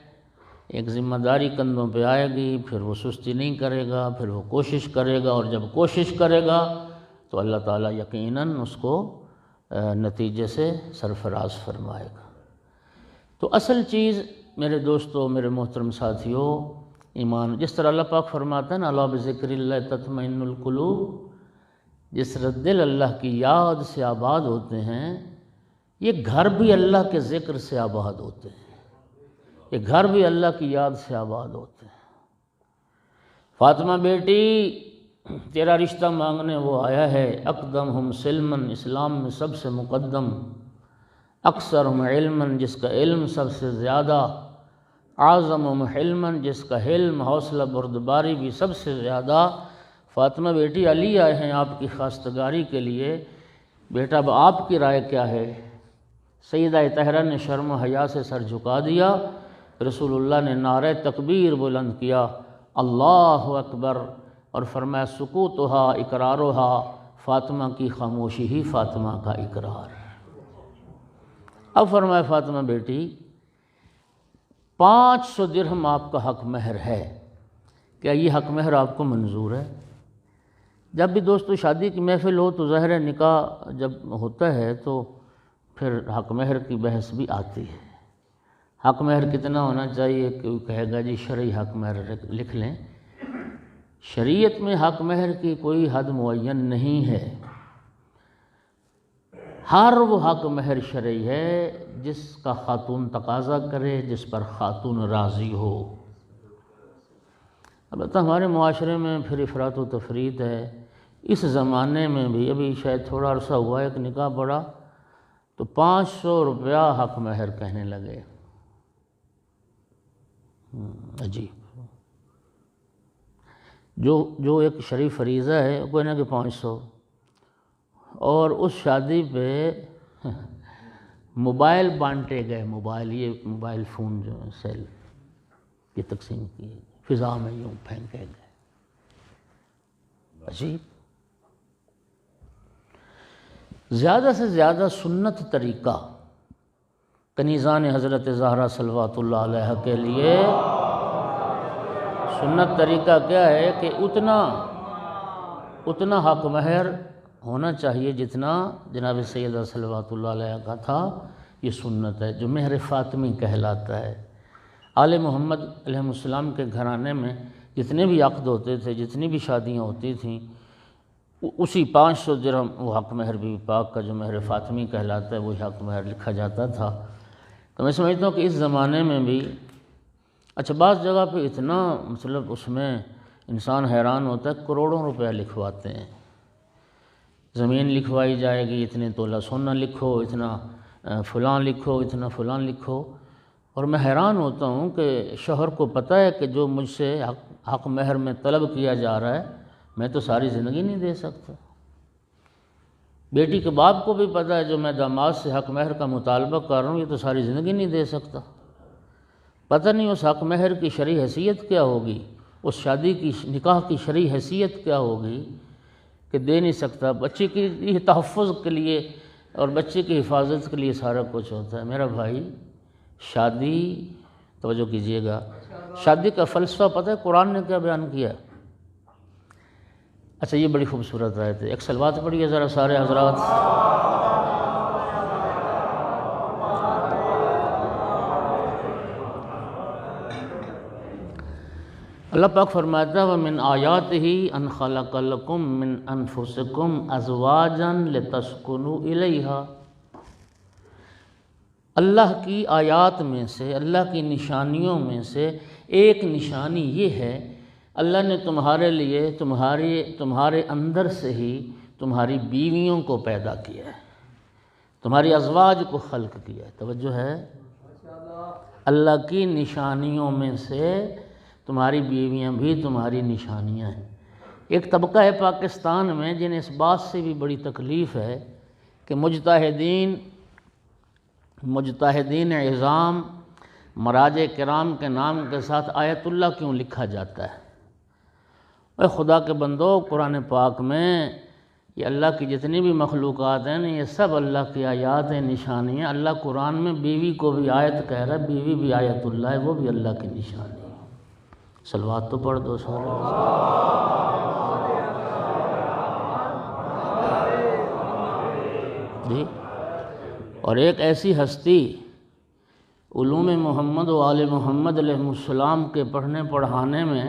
ایک ذمہ داری کندھوں پہ آئے گی، پھر وہ سستی نہیں کرے گا، پھر وہ کوشش کرے گا، اور جب کوشش کرے گا تو اللہ تعالیٰ یقیناً اس کو نتیجے سے سرفراز فرمائے گا۔ تو اصل چیز میرے دوستو، میرے محترم ساتھیوں، ایمان، جس طرح اللہ پاک فرماتا ہے نا الا بذکر اللہ تطمئن القلوب، جس طرح دل اللہ کی یاد سے آباد ہوتے ہیں، یہ گھر بھی اللہ کے ذکر سے آباد ہوتے ہیں، یہ گھر بھی اللہ کی یاد سے آباد ہوتے ہیں۔ فاطمہ بیٹی، تیرا رشتہ مانگنے وہ آیا ہے، اقدمہم سلمن، اسلام میں سب سے مقدم، اکثرہم علمن، جس کا علم سب سے زیادہ، اعظمہم حلمن، جس کا حلم، حوصلہ بردباری بھی سب سے زیادہ۔ فاطمہ بیٹی، علی آئے ہیں آپ کی خواستگاری کے لیے، بیٹا اب آپ کی رائے کیا ہے؟ سیدہ طاہرہ نے شرم و حیا سے سر جھکا دیا، رسول اللہ نے نعرہ تکبیر بلند کیا، اللہ اکبر، اور فرمایا سکوتہا اقرارہا، فاطمہ کی خاموشی ہی فاطمہ کا اقرار۔ اب فرمایا فاطمہ بیٹی 500 درہم آپ کا حق مہر ہے، کیا یہ حق مہر آپ کو منظور ہے؟ جب بھی دوستو شادی کی محفل ہو تو ظاہر نکاح جب ہوتا ہے تو پھر حق مہر کی بحث بھی آتی ہے۔ حق مہر کتنا ہونا چاہیے؟ کوئی کہے گا جی شرعی حق مہر لکھ لیں۔ شریعت میں حق مہر کی کوئی حد معین نہیں ہے، ہر وہ حق مہر شرعی ہے جس کا خاتون تقاضا کرے، جس پر خاتون راضی ہو۔ البتہ ہمارے معاشرے میں پھر افراط و تفریط ہے، اس زمانے میں بھی، ابھی شاید تھوڑا عرصہ ہوا ایک نکاح پڑا تو 500 روپیہ حق مہر کہنے لگے۔ عجیب، جو ایک شریف فریضہ ہے کوئی نہ کہ 500، اور اس شادی پہ موبائل بانٹے گئے، موبائل فون جو ہے سیل کی تقسیم کی، فضا میں یوں پھینکے گئے۔ عجیب، زیادہ سے زیادہ سنت طریقہ کنیزان حضرت زہرا صلوات اللہ علیہ کے لیے سنت طریقہ کیا ہے کہ اتنا حق مہر ہونا چاہیے جتنا جناب سیدہ صلوات اللہ علیہ کا تھا۔ یہ سنت ہے جو مہر فاطمی کہلاتا ہے۔ آل محمد علیہ السلام کے گھرانے میں جتنے بھی عقد ہوتے تھے، جتنی بھی شادیاں ہوتی تھیں، اسی 500 درہم وہ حق مہر بی بی پاک کا جو مہر فاطمی کہلاتا ہے وہی حق مہر لکھا جاتا تھا۔ تو میں سمجھتا ہوں کہ اس زمانے میں بھی اچھا بعض جگہ پہ اتنا مطلب اس میں انسان حیران ہوتا ہے، کروڑوں روپیہ لکھواتے ہیں، زمین لکھوائی جائے گی، اتنے تولہ سونا لکھو، اتنا فلاں لکھو، اتنا فلاں لکھو، اور میں حیران ہوتا ہوں کہ شوہر کو پتہ ہے کہ جو مجھ سے حق مہر میں طلب کیا جا رہا ہے میں تو ساری زندگی نہیں دے سکتا۔ بیٹی کے باپ کو بھی پتہ ہے جو میں داماد سے حق مہر کا مطالبہ کر رہا ہوں یہ تو ساری زندگی نہیں دے سکتا۔ پتہ نہیں اس حق مہر کی شرعی حیثیت کیا ہوگی، اس شادی کی نکاح کی شرعی حیثیت کیا ہوگی کہ دے نہیں سکتا۔ بچے کی تحفظ کے لیے اور بچے کی حفاظت کے لیے سارا کچھ ہوتا ہے۔ میرا بھائی، شادی، توجہ کیجئے گا، شادی کا فلسفہ پتہ ہے قرآن نے کیا بیان کیا ہے؟ اچھا، یہ بڑی خوبصورت آیت ہے، ایک صلوات پڑھیے ذرا سارے حضرات۔ اللہ پاک فرماتا ہے وَمِنْ آیَاتِهِ أَنْ خَلَقَ لَكُم مِّنْ أَنفُسِكُمْ أَزْوَاجًا لِتَسْكُنُوا إِلَيْهَا۔ اللہ کی آیات میں سے، اللہ کی نشانیوں میں سے ایک نشانی یہ ہے، اللہ نے تمہارے لیے تمہارے اندر سے ہی تمہاری بیویوں کو پیدا کیا ہے، تمہاری ازواج کو خلق کیا ہے۔ توجہ ہے، اللہ کی نشانیوں میں سے تمہاری بیویاں بھی تمہاری نشانیاں ہیں۔ ایک طبقہ ہے پاکستان میں جنہیں اس بات سے بھی بڑی تکلیف ہے کہ مجتہدین عظام مراجع کرام کے نام کے ساتھ آیت اللہ کیوں لکھا جاتا ہے؟ اے خدا کے بندو، قرآن پاک میں یہ اللہ کی جتنی بھی مخلوقات ہیں یہ سب اللہ کی آیات ہیں، نشانیاں۔ اللہ قرآن میں بیوی کو بھی آیت کہہ رہا ہے، بیوی بھی آیت اللہ ہے، وہ بھی اللہ کی نشانی ہے۔ صلوات تو پڑھ دو سارے۔ جی، اور ایک ایسی ہستی علوم محمد و آل محمد علیہ السلام کے پڑھنے پڑھانے میں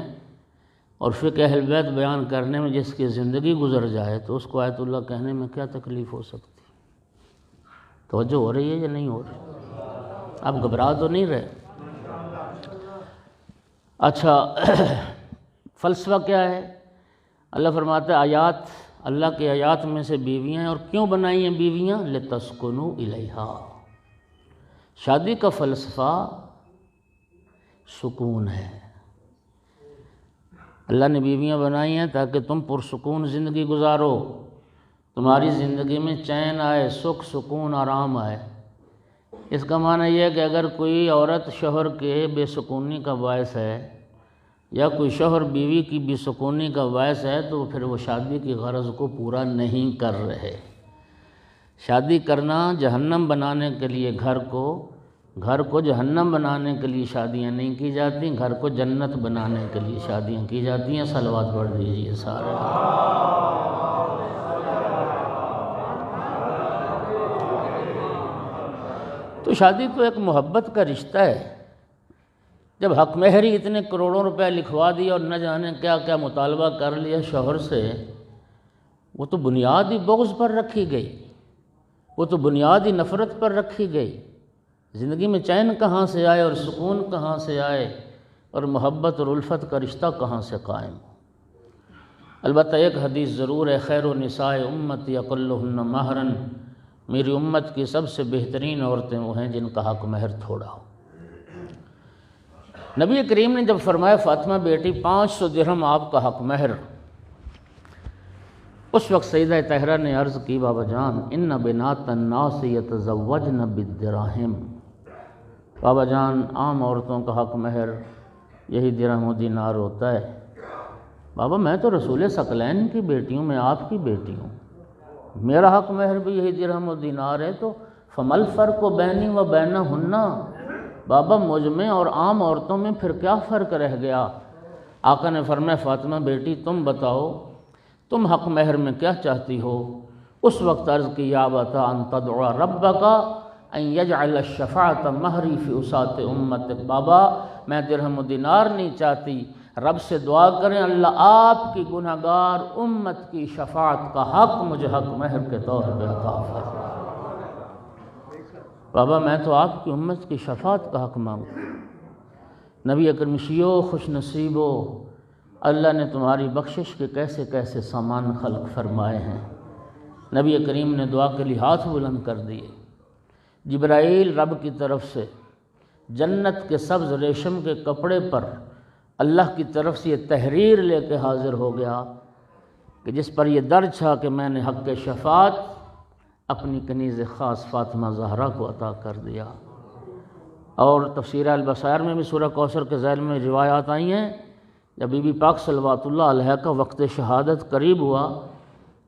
اور فقہ اہل بیت بیان کرنے میں جس کی زندگی گزر جائے تو اس کو آیت اللہ کہنے میں کیا تکلیف ہو سکتی؟ توجہ ہو رہی ہے یا نہیں ہو رہی؟ آپ گھبرا تو نہیں رہے؟ اچھا، فلسفہ کیا ہے؟ اللہ فرماتا ہے آیات، اللہ کی آیات میں سے بیویاں ہیں، اور کیوں بنائی ہیں بیویاں؟ لِتَسْكُنُوا إِلَيْهَا۔ شادی کا فلسفہ سکون ہے۔ اللہ نے بیویاں بنائی ہیں تاکہ تم پرسکون زندگی گزارو، تمہاری زندگی میں چین آئے، سکھ سکون آرام آئے۔ اس کا معنی یہ ہے کہ اگر کوئی عورت شوہر کے بے سکونی کا باعث ہے یا کوئی شوہر بیوی کی بے سکونی کا باعث ہے تو پھر وہ شادی کی غرض کو پورا نہیں کر رہے۔ شادی کرنا جہنم بنانے کے لیے گھر کو جہنم بنانے کے لیے شادیاں نہیں کی جاتی، گھر کو جنت بنانے کے لیے شادیاں کی جاتی ہیں۔ صلوات پڑھ دیجیے سارے۔ تو شادی تو ایک محبت کا رشتہ ہے۔ جب حق مہری اتنے کروڑوں روپے لکھوا دیا اور نہ جانے کیا کیا مطالبہ کر لیا شوہر سے، وہ تو بنیادی بغض پر رکھی گئی، وہ تو بنیادی نفرت پر رکھی گئی۔ زندگی میں چین کہاں سے آئے اور سکون کہاں سے آئے اور محبت اور الفت کا رشتہ کہاں سے قائم ہو؟ البتہ ایک حدیث ضرور ہے، خیر النساء امتی اقلہن مہرن، میری امت کی سب سے بہترین عورتیں وہ ہیں جن کا حق مہر تھوڑا ہو۔ نبی کریم نے جب فرمایا فاطمہ بیٹی 500 درہم آپ کا حق مہر، اس وقت سیدہ طاہرہ نے عرض کی بابا جان ان بنات الناس یتزوجن بالدراہم، بابا جان عام عورتوں کا حق مہر یہی درہم و دینار ہوتا ہے۔ بابا میں تو رسول ثقلین کی بیٹی ہوں، میں آپ کی بیٹی ہوں، میرا حق مہر بھی یہی درہم و دینار ہے، تو فمل فرق بینی و بینہن، بابا مجھ میں اور عام عورتوں میں پھر کیا فرق رہ گیا؟ آقا نے فرمایا فاطمہ بیٹی تم بتاؤ تم حق مہر میں کیا چاہتی ہو؟ اس وقت عرض کی یا ابتا ان تدعو ربک ان یجعل الشفاعۃ مہری فی اسات امتک، بابا میں درہم و دینار نہیں چاہتی، رب سے دعا کریں اللہ آپ کی گناہگار امت کی شفاعت کا حق مجھے حق مہر کے طور پہ عطا فرمائے۔ بابا میں تو آپ کی امت کی شفاعت کا حق مانگوں۔ نبی اکرم شیوخ خوش نصیبو، اللہ نے تمہاری بخشش کے کیسے کیسے سامان خلق فرمائے ہیں۔ نبی کریم نے دعا کے لیے ہاتھ بلند کر دیے، جبرائیل رب کی طرف سے جنت کے سبز ریشم کے کپڑے پر اللہ کی طرف سے یہ تحریر لے کے حاضر ہو گیا کہ جس پر یہ درج تھا کہ میں نے حق شفاعت اپنی کنیز خاص فاطمہ زہرا کو عطا کر دیا۔ اور تفسیر البصائر میں بھی سورہ کوثر کے ذیل میں روایات آئی ہیں، جب بی بی پاک صلوات اللہ علیہ کا وقت شہادت قریب ہوا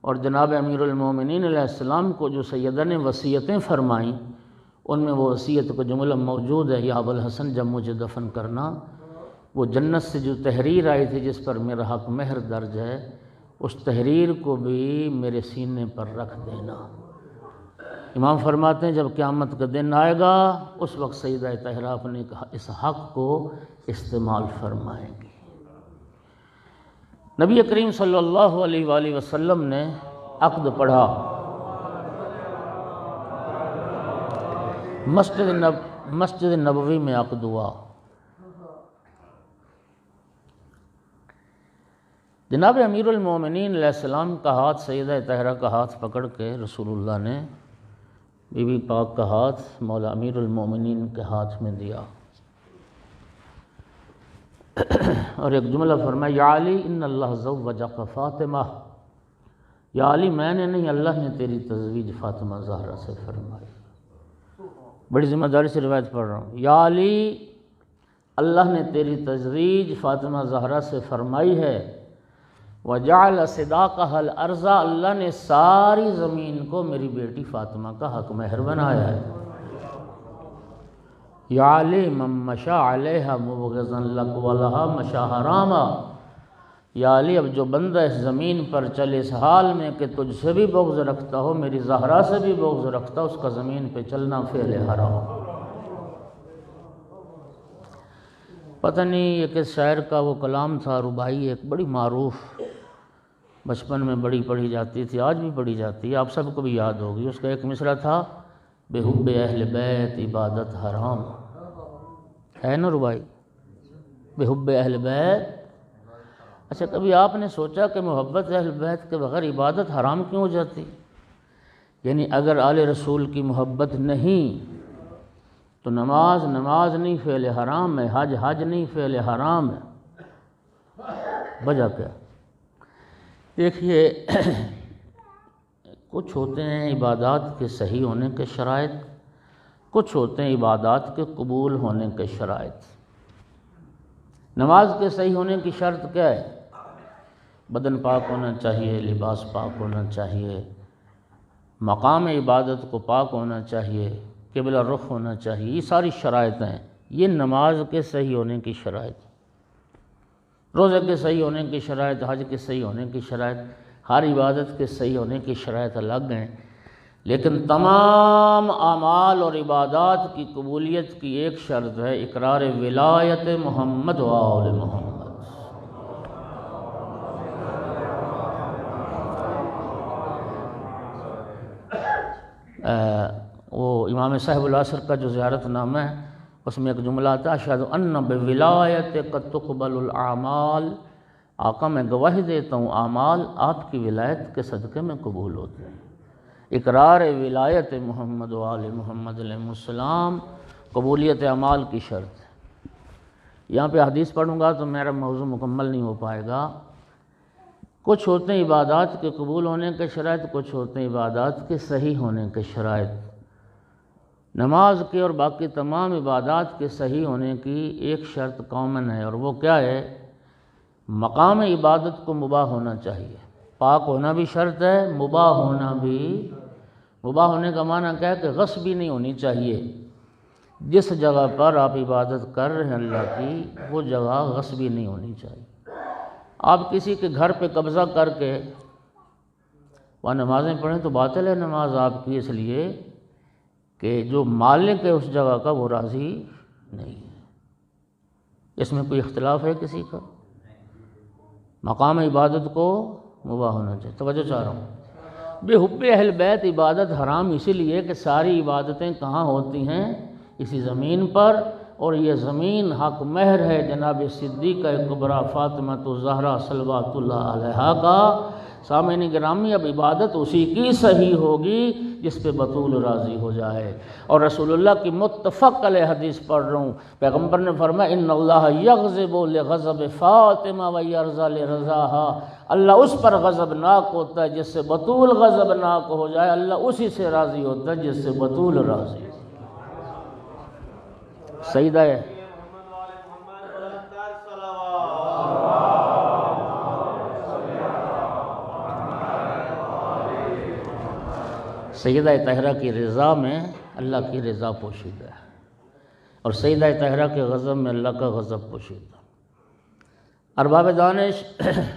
اور جناب امیر المومنین علیہ السلام کو جو سیدہ نے وصیتیں فرمائیں، ان میں وہ وصیت کا جملہ موجود ہے، یا ابوالحسن جب مجھے دفن کرنا، وہ جنت سے جو تحریر آئی تھی جس پر میرا حق مہر درج ہے، اس تحریر کو بھی میرے سینے پر رکھ دینا۔ امام فرماتے ہیں جب قیامت کا دن آئے گا اس وقت سیدہ طاہرہ اپنے اس حق کو استعمال فرمائیں گی۔ نبی کریم صلی اللہ علیہ وآلہ وسلم نے عقد پڑھا، مسجد نبوی میں عقد ہوا۔ جناب امیر المومنین علیہ السلام کا ہاتھ، سیدہ طاہرہ کا ہاتھ پکڑ کے رسول اللہ نے بی بی پاک کا ہاتھ مولا امیر المومنین کے ہاتھ میں دیا اور ایک جملہ فرمایا، یا علی ان اللہ زوجک فاطمہ، یا علی میں نے نہیں، اللہ نے تیری تزویج فاطمہ زہرا سے فرمائی۔ بڑی ذمہ داری سے روایت پڑھ رہا ہوں، یا علی اللہ نے تیری تزویج فاطمہ زہرا سے فرمائی ہے، وجعل صداقها الارض، اللہ نے ساری زمین کو میری بیٹی فاطمہ کا حق مہر بنایا ہے۔ یا علی من مشى علیہا مبغضا لک ولہا مشى حراما، یا علی اب جو بندہ اس زمین پر چلے اس حال میں کہ تجھ سے بھی بغض رکھتا ہو، میری زہرا سے بھی بغض رکھتا ہو، اس کا زمین پہ چلنا فعل حرام۔ پتہ نہیں یہ کس شاعر کا وہ کلام تھا، رباعی ایک بڑی معروف، بچپن میں بڑی پڑھی جاتی تھی، آج بھی پڑھی جاتی ہے، آپ سب کو بھی یاد ہوگی۔ اس کا ایک مصرع تھا، بے حب اہل بیت عبادت حرام، ہے نا رباعی، بے حب اہل بیت۔ اچھا کبھی آپ نے سوچا کہ محبت اہل بیت کے بغیر عبادت حرام کیوں ہو جاتی؟ یعنی اگر آل رسول کی محبت نہیں تو نماز نہیں فعل حرام ہے، حج نہیں فعل حرام ہے، وجہ کیا؟ دیکھیے کچھ ہوتے ہیں عبادات کے صحیح ہونے کے شرائط، کچھ ہوتے ہیں عبادات کے قبول ہونے کے شرائط۔ نماز کے صحیح ہونے کی شرط کیا ہے؟ بدن پاک ہونا چاہیے، لباس پاک ہونا چاہیے، مقام عبادت کو پاک ہونا چاہیے، قبلہ رخ ہونا چاہیے، یہ ساری شرائط ہیں، یہ نماز کے صحیح ہونے کی شرائط۔ روزے کے صحیح ہونے کی شرائط، حج کے صحیح ہونے کی شرائط، ہر عبادت کے صحیح ہونے کی شرائط الگ ہیں، لیکن تمام اعمال اور عبادات کی قبولیت کی ایک شرط ہے، اقرار ولایت محمد و آل محمد۔ وہ امام صاحب العصر کا جو زیارت نامہ ہے اس میں ایک جملہ آتا ہے، اشہد ان بولایتک تقبل الاعمال، آقا میں گواہی دیتا ہوں اعمال آپ کی ولایت کے صدقے میں قبول ہوتے ہیں۔ اقرار ولایت محمد و آل محمد علیہ السلام قبولیت اعمال کی شرط ہے۔ یہاں پہ حدیث پڑھوں گا تو میرا موضوع مکمل نہیں ہو پائے گا۔ کچھ ہوتے ہیں عبادات کے قبول ہونے کے شرائط، کچھ ہوتے ہیں عبادات کے صحیح ہونے کے شرائط۔ نماز کے اور باقی تمام عبادات کے صحیح ہونے کی ایک شرط کامن ہے، اور وہ کیا ہے؟ مقام عبادت کو مباح ہونا چاہیے، پاک ہونا بھی شرط ہے، مباح ہونا بھی۔ مباح ہونے کا معنی کیا ہے کہ غصبی نہیں ہونی چاہیے، جس جگہ پر آپ عبادت کر رہے ہیں اللہ کی وہ جگہ غصبی نہیں ہونی چاہیے۔ آپ کسی کے گھر پہ قبضہ کر کے وہاں نمازیں پڑھیں تو باطل ہے نماز آپ کی، اس لیے کہ جو مالک ہے اس جگہ کا وہ راضی نہیں ہے۔ اس میں کوئی اختلاف ہے کسی کا؟ مقام عبادت کو مباح ہونا چاہیے۔ توجہ چاہ رہا ہوں، بے حب اہل بیت عبادت حرام اسی لیے کہ ساری عبادتیں کہاں ہوتی ہیں؟ اسی زمین پر، اور یہ زمین حق مہر ہے جناب صدیقہ کبریٰ فاطمہ الزہرا صلوات اللہ علیہا کا۔ سامعین گرامی اب عبادت اسی کی صحیح ہوگی جس پہ بطول راضی ہو جائے۔ اور رسول اللہ کی متفق علیہ حدیث پڑھ رہا ہوں، پیغمبر نے فرمایا ان اللہ یغضب لغضب فاطمہ ویرضی لرضاہا، اللہ اس پر غضبناک ہوتا ہے جس سے بطول غضبناک ہو جائے، اللہ اسی سے راضی ہوتا ہے جس سے بطول راضی ہو۔ سجدہ سیدہ طاہرہ کی رضا میں اللہ کی رضا پوشیدہ ہے، اور سیدہ طاہرہ کے غضب میں اللہ کا غضب پوشیدہ۔ ارباب دانش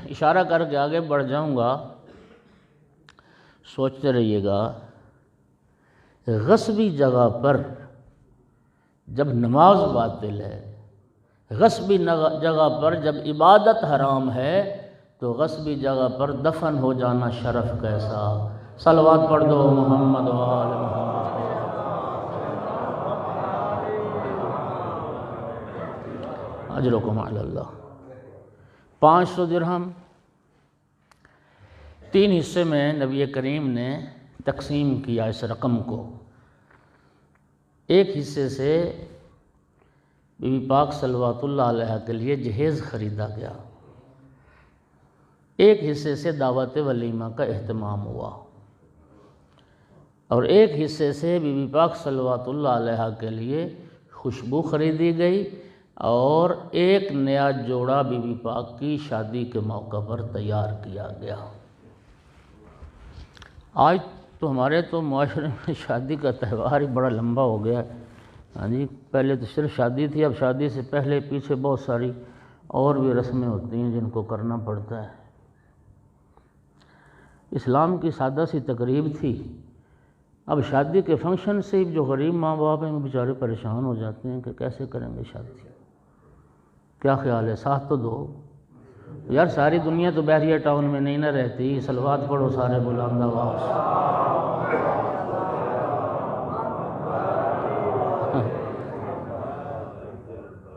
اشارہ کر کے آگے بڑھ جاؤں گا، سوچتے رہیے گا، غصبی جگہ پر جب نماز باطل ہے، غصبی جگہ پر جب عبادت حرام ہے، تو غصبی جگہ پر دفن ہو جانا شرف کیسا۔ صلوات پڑھ دو محمد و آل محمد۔ اجرکم علی اللہ۔ 500 درہم 3 حصے میں نبی کریم نے تقسیم کیا اس رقم کو۔ ایک حصے سے بی بی پاک صلوات اللہ علیہ کے لیے جہیز خریدا گیا، ایک حصے سے دعوت ولیمہ کا اہتمام ہوا، اور ایک حصے سے بی بی پاک صلوات اللہ علیہ کے لیے خوشبو خریدی گئی، اور ایک نیا جوڑا بی بی پاک کی شادی کے موقع پر تیار کیا گیا۔ آج تو ہمارے تو معاشرے میں شادی کا تہوار ہی بڑا لمبا ہو گیا ہے۔ ہاں جی، پہلے تو صرف شادی تھی، اب شادی سے پہلے پیچھے بہت ساری اور بھی رسمیں ہوتی ہیں جن کو کرنا پڑتا ہے۔ اسلام کی سادہ سی تقریب تھی، اب شادی کے فنکشن سے جو غریب ماں باپ ہیں وہ بیچارے پریشان ہو جاتے ہیں کہ کیسے کریں گے شادی۔ کیا خیال ہے؟ ساتھ تو دو یار، ساری دنیا تو بحریہ ٹاؤن میں نہیں نہ رہتی، صلوات پڑھو سارے بلند آواز۔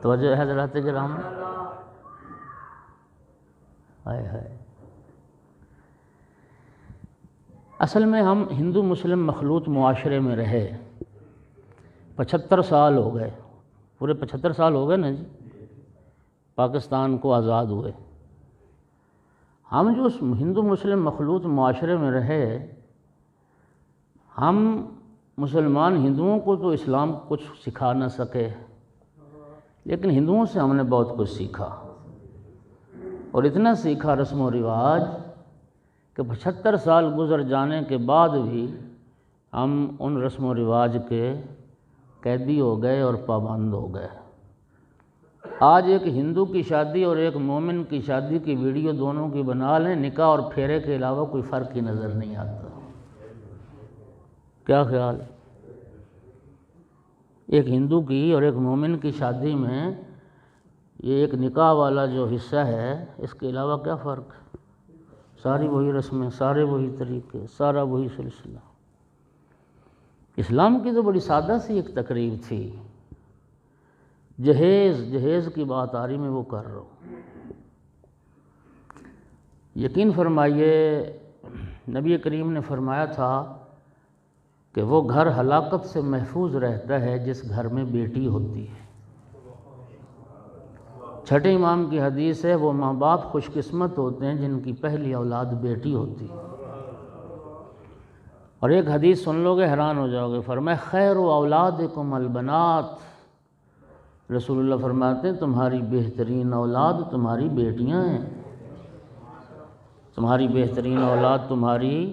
توجہ ہے حضرات کرام؟ ہائے ہائے، اصل میں ہم ہندو مسلم مخلوط معاشرے میں رہے 75 سال ہو گئے، پورے 75 سال ہو گئے نا جی، پاکستان کو آزاد ہوئے۔ ہم جو اس ہندو مسلم مخلوط معاشرے میں رہے، ہم مسلمان ہندوؤں کو تو اسلام کچھ سکھا نہ سکے، لیکن ہندوؤں سے ہم نے بہت کچھ سیکھا، اور اتنا سیکھا رسم و رواج کہ 75 سال گزر جانے کے بعد بھی ہم ان رسم و رواج کے قیدی ہو گئے اور پابند ہو گئے۔ آج ایک ہندو کی شادی اور ایک مومن کی شادی کی ویڈیو دونوں کی بنا لیں، نکاح اور پھیرے کے علاوہ کوئی فرق ہی نظر نہیں آتا۔ کیا خیال؟ ایک ہندو کی اور ایک مومن کی شادی میں یہ ایک نکاح والا جو حصہ ہے، اس کے علاوہ کیا فرق؟ ساری وہی رسمیں، سارے وہی طریقے، سارا وہی سلسلہ۔ اسلام کی تو بڑی سادہ سی ایک تقریب تھی۔ جہیز کی بات آ رہی، میں وہ کر رہا ہوں۔ یقین فرمائیے، نبی کریم نے فرمایا تھا کہ وہ گھر ہلاکت سے محفوظ رہتا ہے جس گھر میں بیٹی ہوتی ہے۔ چھٹے امام کی حدیث ہے، وہ ماں باپ خوش قسمت ہوتے ہیں جن کی پہلی اولاد بیٹی ہوتی ہے۔ اور ایک حدیث سن لو گے حیران ہو جاؤ گے، فرمایا خیر اولادکم البنات، رسول اللہ فرماتے ہیں تمہاری بہترین اولاد تمہاری بیٹیاں ہیں، تمہاری بہترین اولاد تمہاری۔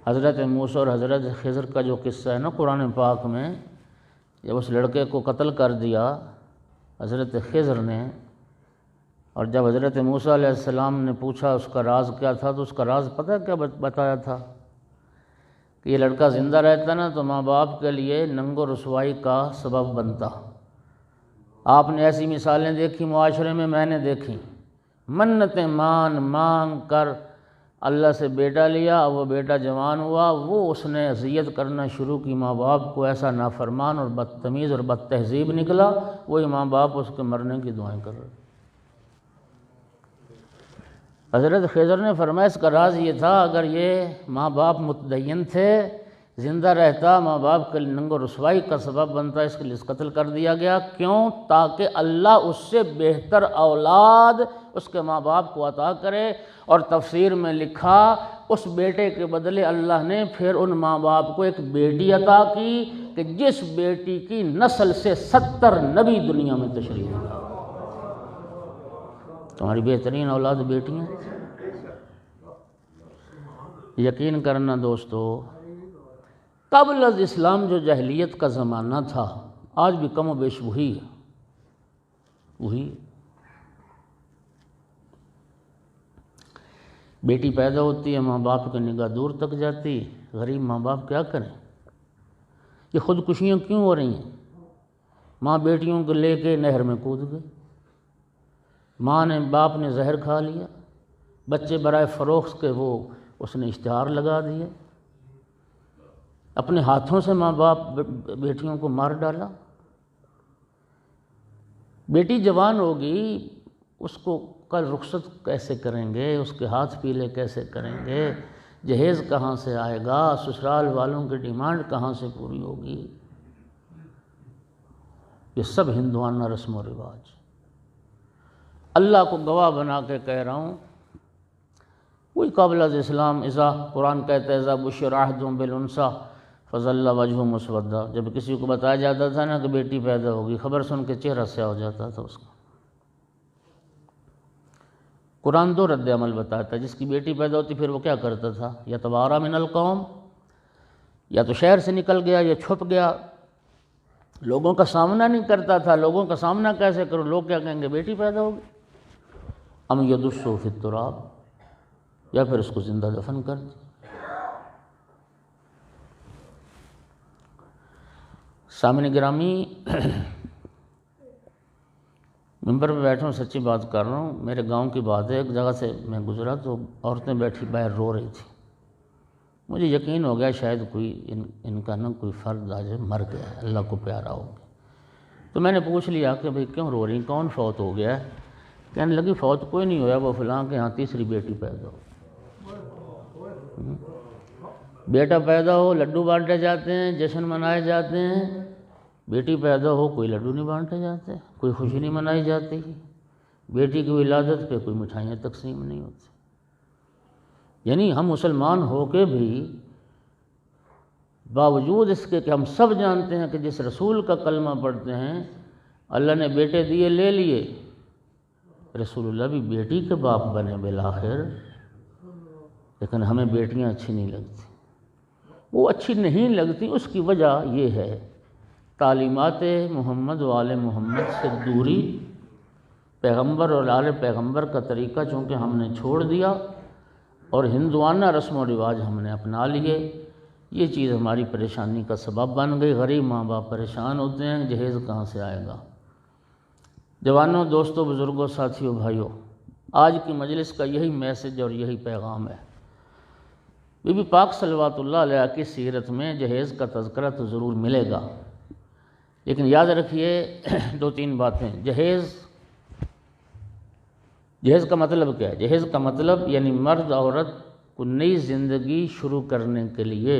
حضرت موسیٰ اور حضرت خضر کا جو قصہ ہے نا قرآن پاک میں، جب اس لڑکے کو قتل کر دیا حضرت خضر نے، اور جب حضرت موسیٰ علیہ السلام نے پوچھا اس کا راز کیا تھا، تو اس کا راز پتہ کیا بتایا تھا کہ یہ لڑکا زندہ رہتا نا تو ماں باپ کے لیے ننگ و رسوائی کا سبب بنتا۔ آپ نے ایسی مثالیں دیکھی معاشرے میں نے دیکھی، منتیں مانگ کر اللہ سے بیٹا لیا، وہ بیٹا جوان ہوا، وہ اس نے اذیت کرنا شروع کی ماں باپ کو، ایسا نافرمان اور بدتمیز اور بد تہذیب نکلا، وہی ماں باپ اس کے مرنے کی دعائیں کر رہے۔ حضرت خضر نے فرمایا اس کا راز یہ تھا، اگر یہ ماں باپ متدین تھے، زندہ رہتا، ماں باپ کے ننگ و رسوائی کا سبب بنتا، اس کے لیے قتل کر دیا گیا۔ کیوں؟ تاکہ اللہ اس سے بہتر اولاد اس کے ماں باپ کو عطا کرے، اور تفسیر میں لکھا اس بیٹے کے بدلے اللہ نے پھر ان ماں باپ کو ایک بیٹی عطا کی کہ جس بیٹی کی نسل سے 70 نبی دنیا میں تشریف لائے۔ تمہاری بہترین اولاد بیٹیاں۔ یقین کرنا دوستو، قبل از اسلام جو جاہلیت کا زمانہ تھا، آج بھی کم و بیش وہی ہے، وہی۔ بیٹی پیدا ہوتی ہے، ماں باپ کی نگاہ دور تک جاتی، غریب ماں باپ کیا کریں؟ یہ خودکشیاں کیوں ہو رہی ہیں؟ ماں بیٹیوں کو لے کے نہر میں کود گئی، ماں نے باپ نے زہر کھا لیا، بچے برائے فروخت کے وہ اس نے اشتہار لگا دیے، اپنے ہاتھوں سے ماں باپ بیٹیوں کو مار ڈالا۔ بیٹی جوان ہوگی، اس کو کل رخصت کیسے کریں گے؟ اس کے ہاتھ پیلے کیسے کریں گے؟ جہیز کہاں سے آئے گا؟ سسرال والوں کی ڈیمانڈ کہاں سے پوری ہوگی؟ یہ سب ہندوانہ رسم و رواج۔ اللہ کو گواہ بنا کے کہہ رہا ہوں، کوئی قبل از اسلام قرآن کہتا ہے اذا بشر احدهم بالانثى فظل وجهه مسودا، جب کسی کو بتایا جاتا تھا نا کہ بیٹی پیدا ہوگی، خبر سن کے چہرہ سیاہ ہو جاتا تھا اس کا۔ قرآن 2 رد عمل بتاتا ہے، جس کی بیٹی پیدا ہوتی پھر وہ کیا کرتا تھا؟ یا توارا من القوم، یا تو شہر سے نکل گیا یا چھپ گیا، لوگوں کا سامنا نہیں کرتا تھا۔ لوگوں کا سامنا کیسے کرو؟ لوگ کیا کہیں گے؟ بیٹی پیدا ہوگی۔ ام یدسوا فی التراب، یا پھر اس کو زندہ دفن کر دیا۔ سامنے گرامی، ممبر پہ بیٹھا ہوں، سچی بات کر رہا ہوں، میرے گاؤں کی بات ہے، ایک جگہ سے میں گزرا تو عورتیں بیٹھی باہر رو رہی تھی، مجھے یقین ہو گیا شاید کوئی ان کا نا کوئی فرد آج مر گیا ہے، اللہ کو پیارا ہو گیا۔ تو میں نے پوچھ لیا کہ بھئی کیوں رو رہی، کون فوت ہو گیا ہے؟ کہنے لگی فوت کوئی نہیں ہوا، وہ فلاں کے ہاں تیسری بیٹی پیدا ہو۔ بیٹا پیدا ہو لڈو بانٹے جاتے ہیں، جشن منائے جاتے ہیں، بیٹی پیدا ہو کوئی لڈو نہیں بانٹے جاتے، کوئی خوشی نہیں منائی جاتی، بیٹی کی ولادت پہ کوئی مٹھائیاں تقسیم نہیں ہوتی۔ یعنی ہم مسلمان ہو کے بھی باوجود اس کے کہ ہم سب جانتے ہیں کہ جس رسول کا کلمہ پڑھتے ہیں اللہ نے بیٹے دیے لے لیے، رسول اللہ بھی بیٹی کے باپ بنے بالآخر، لیکن ہمیں بیٹیاں اچھی نہیں لگتی۔ وہ اچھی نہیں لگتی، اس کی وجہ یہ ہے تعلیمات محمد و آل محمد سے دوری، پیغمبر اور آل پیغمبر کا طریقہ چونکہ ہم نے چھوڑ دیا اور ہندوانہ رسم و رواج ہم نے اپنا لیے، یہ چیز ہماری پریشانی کا سبب بن گئی۔ غریب ماں باپ پریشان ہوتے ہیں، جہیز کہاں سے آئے گا؟ جوانوں، دوستوں، بزرگوں، ساتھیوں، بھائیوں، آج کی مجلس کا یہی میسج اور یہی پیغام ہے۔ بی بی پاک صلوات اللہ علیہ کی سیرت میں جہیز کا تذکرہ تو ضرور ملے گا، لیکن یاد رکھیے 2-3 باتیں۔ جہیز کا مطلب کیا ہے؟ جہیز کا مطلب یعنی مرد عورت کو نئی زندگی شروع کرنے کے لیے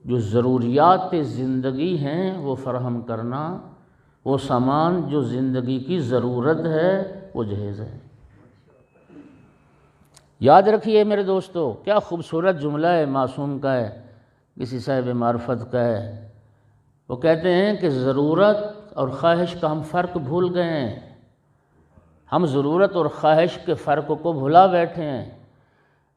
جو ضروریات زندگی ہیں وہ فراہم کرنا، وہ سامان جو زندگی کی ضرورت ہے وہ جہیز ہے۔ یاد رکھیے میرے دوستو، کیا خوبصورت جملہ ہے، معصوم کا ہے، کسی صاحب معرفت کا ہے۔ وہ کہتے ہیں کہ ضرورت اور خواہش کا ہم فرق بھول گئے ہیں، ہم ضرورت اور خواہش کے فرق کو بھلا بیٹھے ہیں۔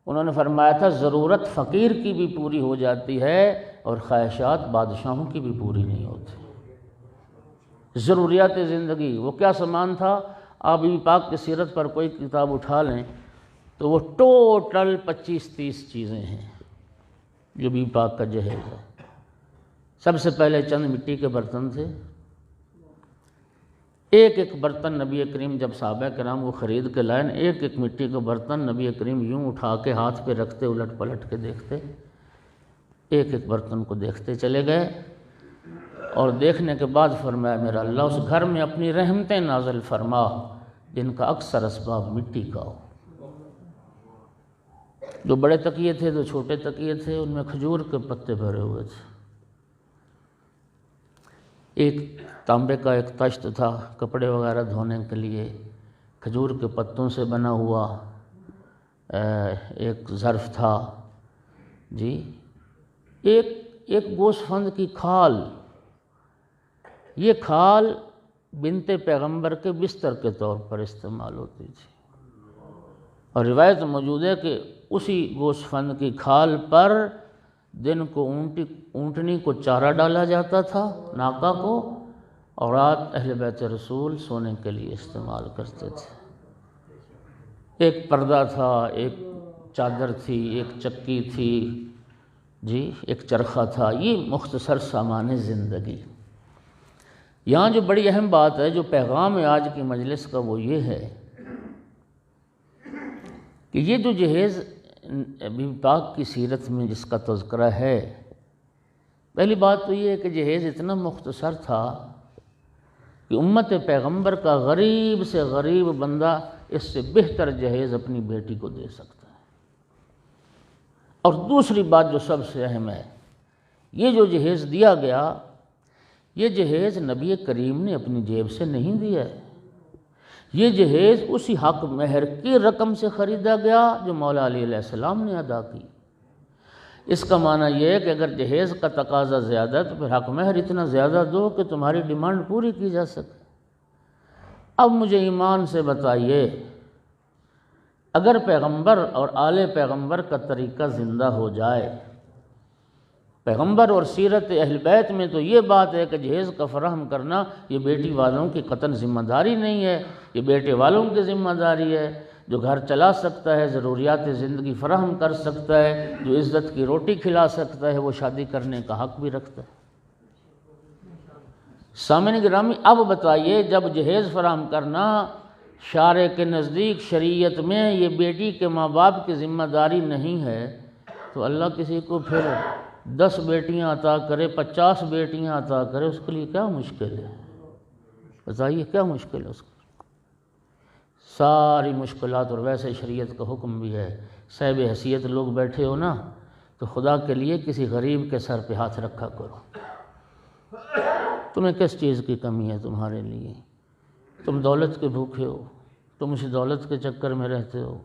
انہوں نے فرمایا تھا ضرورت فقیر کی بھی پوری ہو جاتی ہے اور خواہشات بادشاہوں کی بھی پوری نہیں ہوتی۔ ضروریات زندگی وہ کیا سامان تھا؟ آپ بی بی پاک کی سیرت پر کوئی کتاب اٹھا لیں تو وہ ٹوٹل 25-30 چیزیں ہیں جو بی بی پاک کا جہیز ہے۔ سب سے پہلے چند مٹی کے برتن تھے، ایک برتن نبی کریم جب صحابہ کرام وہ خرید کے لائن، ایک مٹی کا برتن نبی کریم یوں اٹھا کے ہاتھ پہ رکھتے، الٹ پلٹ کے دیکھتے، ایک برتن کو دیکھتے چلے گئے، اور دیکھنے کے بعد فرمایا میرا اللہ اس گھر میں اپنی رحمتیں نازل فرما جن کا اکثر اسباب مٹی کا ہو۔ جو بڑے تکیے تھے جو چھوٹے تکیے تھے ان میں کھجور کے پتے بھرے ہوئے تھے، ایک تانبے کا ایک تشت تھا کپڑے وغیرہ دھونے کے لیے، کھجور کے پتوں سے بنا ہوا ایک ظرف تھا، جی ایک گوسفند کی کھال یہ کھال بنت پیغمبر کے بستر کے طور پر استعمال ہوتی تھی، اور روایت موجود ہے کہ اسی گوسفند کی کھال پر دن کو اونٹنی کو چارہ ڈالا جاتا تھا، ناقہ کو، اور رات اہل بیت رسول سونے کے لیے استعمال کرتے تھے۔ ایک پردہ تھا، ایک چادر تھی، ایک چکی تھی، جی ایک چرخہ تھا۔ یہ مختصر سامان زندگی۔ یہاں جو بڑی اہم بات ہے، جو پیغام ہے آج کی مجلس کا، وہ یہ ہے کہ یہ جو جہیز بی بی پاک کی سیرت میں جس کا تذکرہ ہے، پہلی بات تو یہ ہے کہ جہیز اتنا مختصر تھا کہ امت پیغمبر کا غریب سے غریب بندہ اس سے بہتر جہیز اپنی بیٹی کو دے سکتا ہے۔ اور دوسری بات جو سب سے اہم ہے، یہ جو جہیز دیا گیا، یہ جہیز نبی کریم نے اپنی جیب سے نہیں دیا ہے، یہ جہیز اسی حق مہر کی رقم سے خریدا گیا جو مولا علی علیہ السلام نے ادا کی۔ اس کا معنی یہ ہے کہ اگر جہیز کا تقاضا زیادہ تو پھر حق مہر اتنا زیادہ دو کہ تمہاری ڈیمانڈ پوری کی جا سکے۔ اب مجھے ایمان سے بتائیے، اگر پیغمبر اور آل پیغمبر کا طریقہ زندہ ہو جائے، پیغمبر اور سیرت اہل بیت میں تو یہ بات ہے کہ جہیز کا فراہم کرنا یہ بیٹی والوں کی قطعاً ذمہ داری نہیں ہے، یہ بیٹے والوں کی ذمہ داری ہے۔ جو گھر چلا سکتا ہے، ضروریات زندگی فراہم کر سکتا ہے، جو عزت کی روٹی کھلا سکتا ہے، وہ شادی کرنے کا حق بھی رکھتا ہے۔ سامعین گرامی، اب بتائیے، جب جہیز فراہم کرنا شارع کے نزدیک شریعت میں یہ بیٹی کے ماں باپ کی ذمہ داری نہیں ہے، تو اللہ کسی کو پھر 10 بیٹیاں عطا کرے، 50 بیٹیاں عطا کرے، اس کے لیے کیا مشکل ہے؟ بتائیے کیا مشکل ہے اس کو؟ ساری مشکلات، اور ویسے شریعت کا حکم بھی ہے، صاحب حیثیت لوگ بیٹھے ہو نا، تو خدا کے لیے کسی غریب کے سر پہ ہاتھ رکھا کرو۔ تمہیں کس چیز کی کمی ہے تمہارے لیے؟ تم دولت کے بھوکے ہو، تم اس دولت کے چکر میں رہتے ہو۔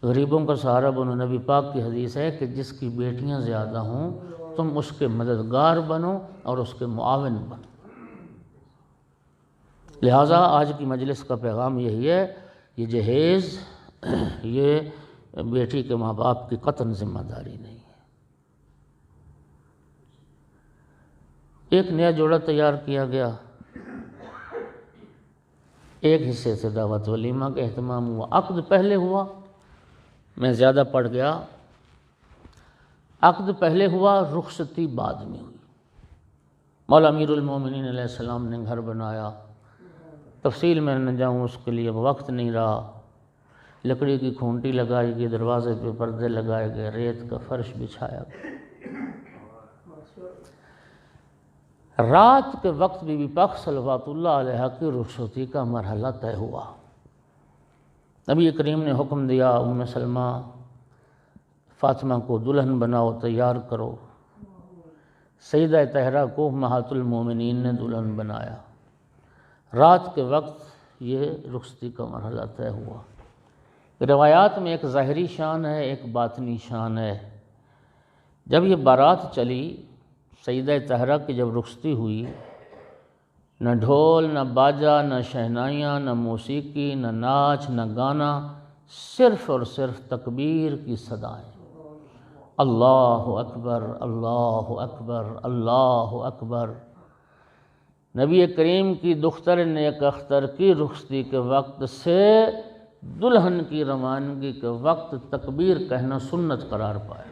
غریبوں کا سہارا بنو۔ نبی پاک کی حدیث ہے کہ جس کی بیٹیاں زیادہ ہوں تم اس کے مددگار بنو اور اس کے معاون بنو۔ لہٰذا آج کی مجلس کا پیغام یہی ہے، یہ جہیز یہ بیٹی کے ماں باپ کی قطعاً ذمہ داری نہیں ہے۔ ایک نیا جوڑا تیار کیا گیا، ایک حصے سے دعوت ولیمہ کا اہتمام ہوا، عقد پہلے ہوا، میں زیادہ پڑھ گیا، عقد پہلے ہوا، رخصتی بعد میں ہوئی۔ مولا امیر المومنین علیہ السلام نے گھر بنایا، تفصیل میں نہ جاؤں، اس کے لیے اب وقت نہیں رہا۔ لکڑی کی کھونٹی لگائی گئی، دروازے پہ پردے لگائے گئے، ریت کا فرش بچھایا گیا۔ رات کے وقت بی بی پاک صلوات اللہ علیہ کی رخصتی کا مرحلہ طے ہوا۔ نبی کریم نے حکم دیا، ام سلمہ فاطمہ کو دلہن بناؤ، تیار کرو۔ سیدہ طاہرہ کو امہات المومنین نے دلہن بنایا۔ رات کے وقت یہ رخصتی کا مرحلہ طے ہوا۔ روایات میں ایک ظاہری شان ہے، ایک باطنی شان ہے۔ جب یہ بارات چلی، سیدہ طاہرہ کی جب رخصتی ہوئی، نہ ڈھول، نہ باجا، نہ شہنائیاں، نہ موسیقی، نہ ناچ، نہ گانا، صرف اور صرف تکبیر کی صدائیں۔ اللہ اکبر، اللہ اکبر، اللہ اکبر۔ نبی کریم کی دختر نیک اختر کی رخصتی کے وقت سے دلہن کی روانگی کے وقت تکبیر کہنا سنت قرار پائے۔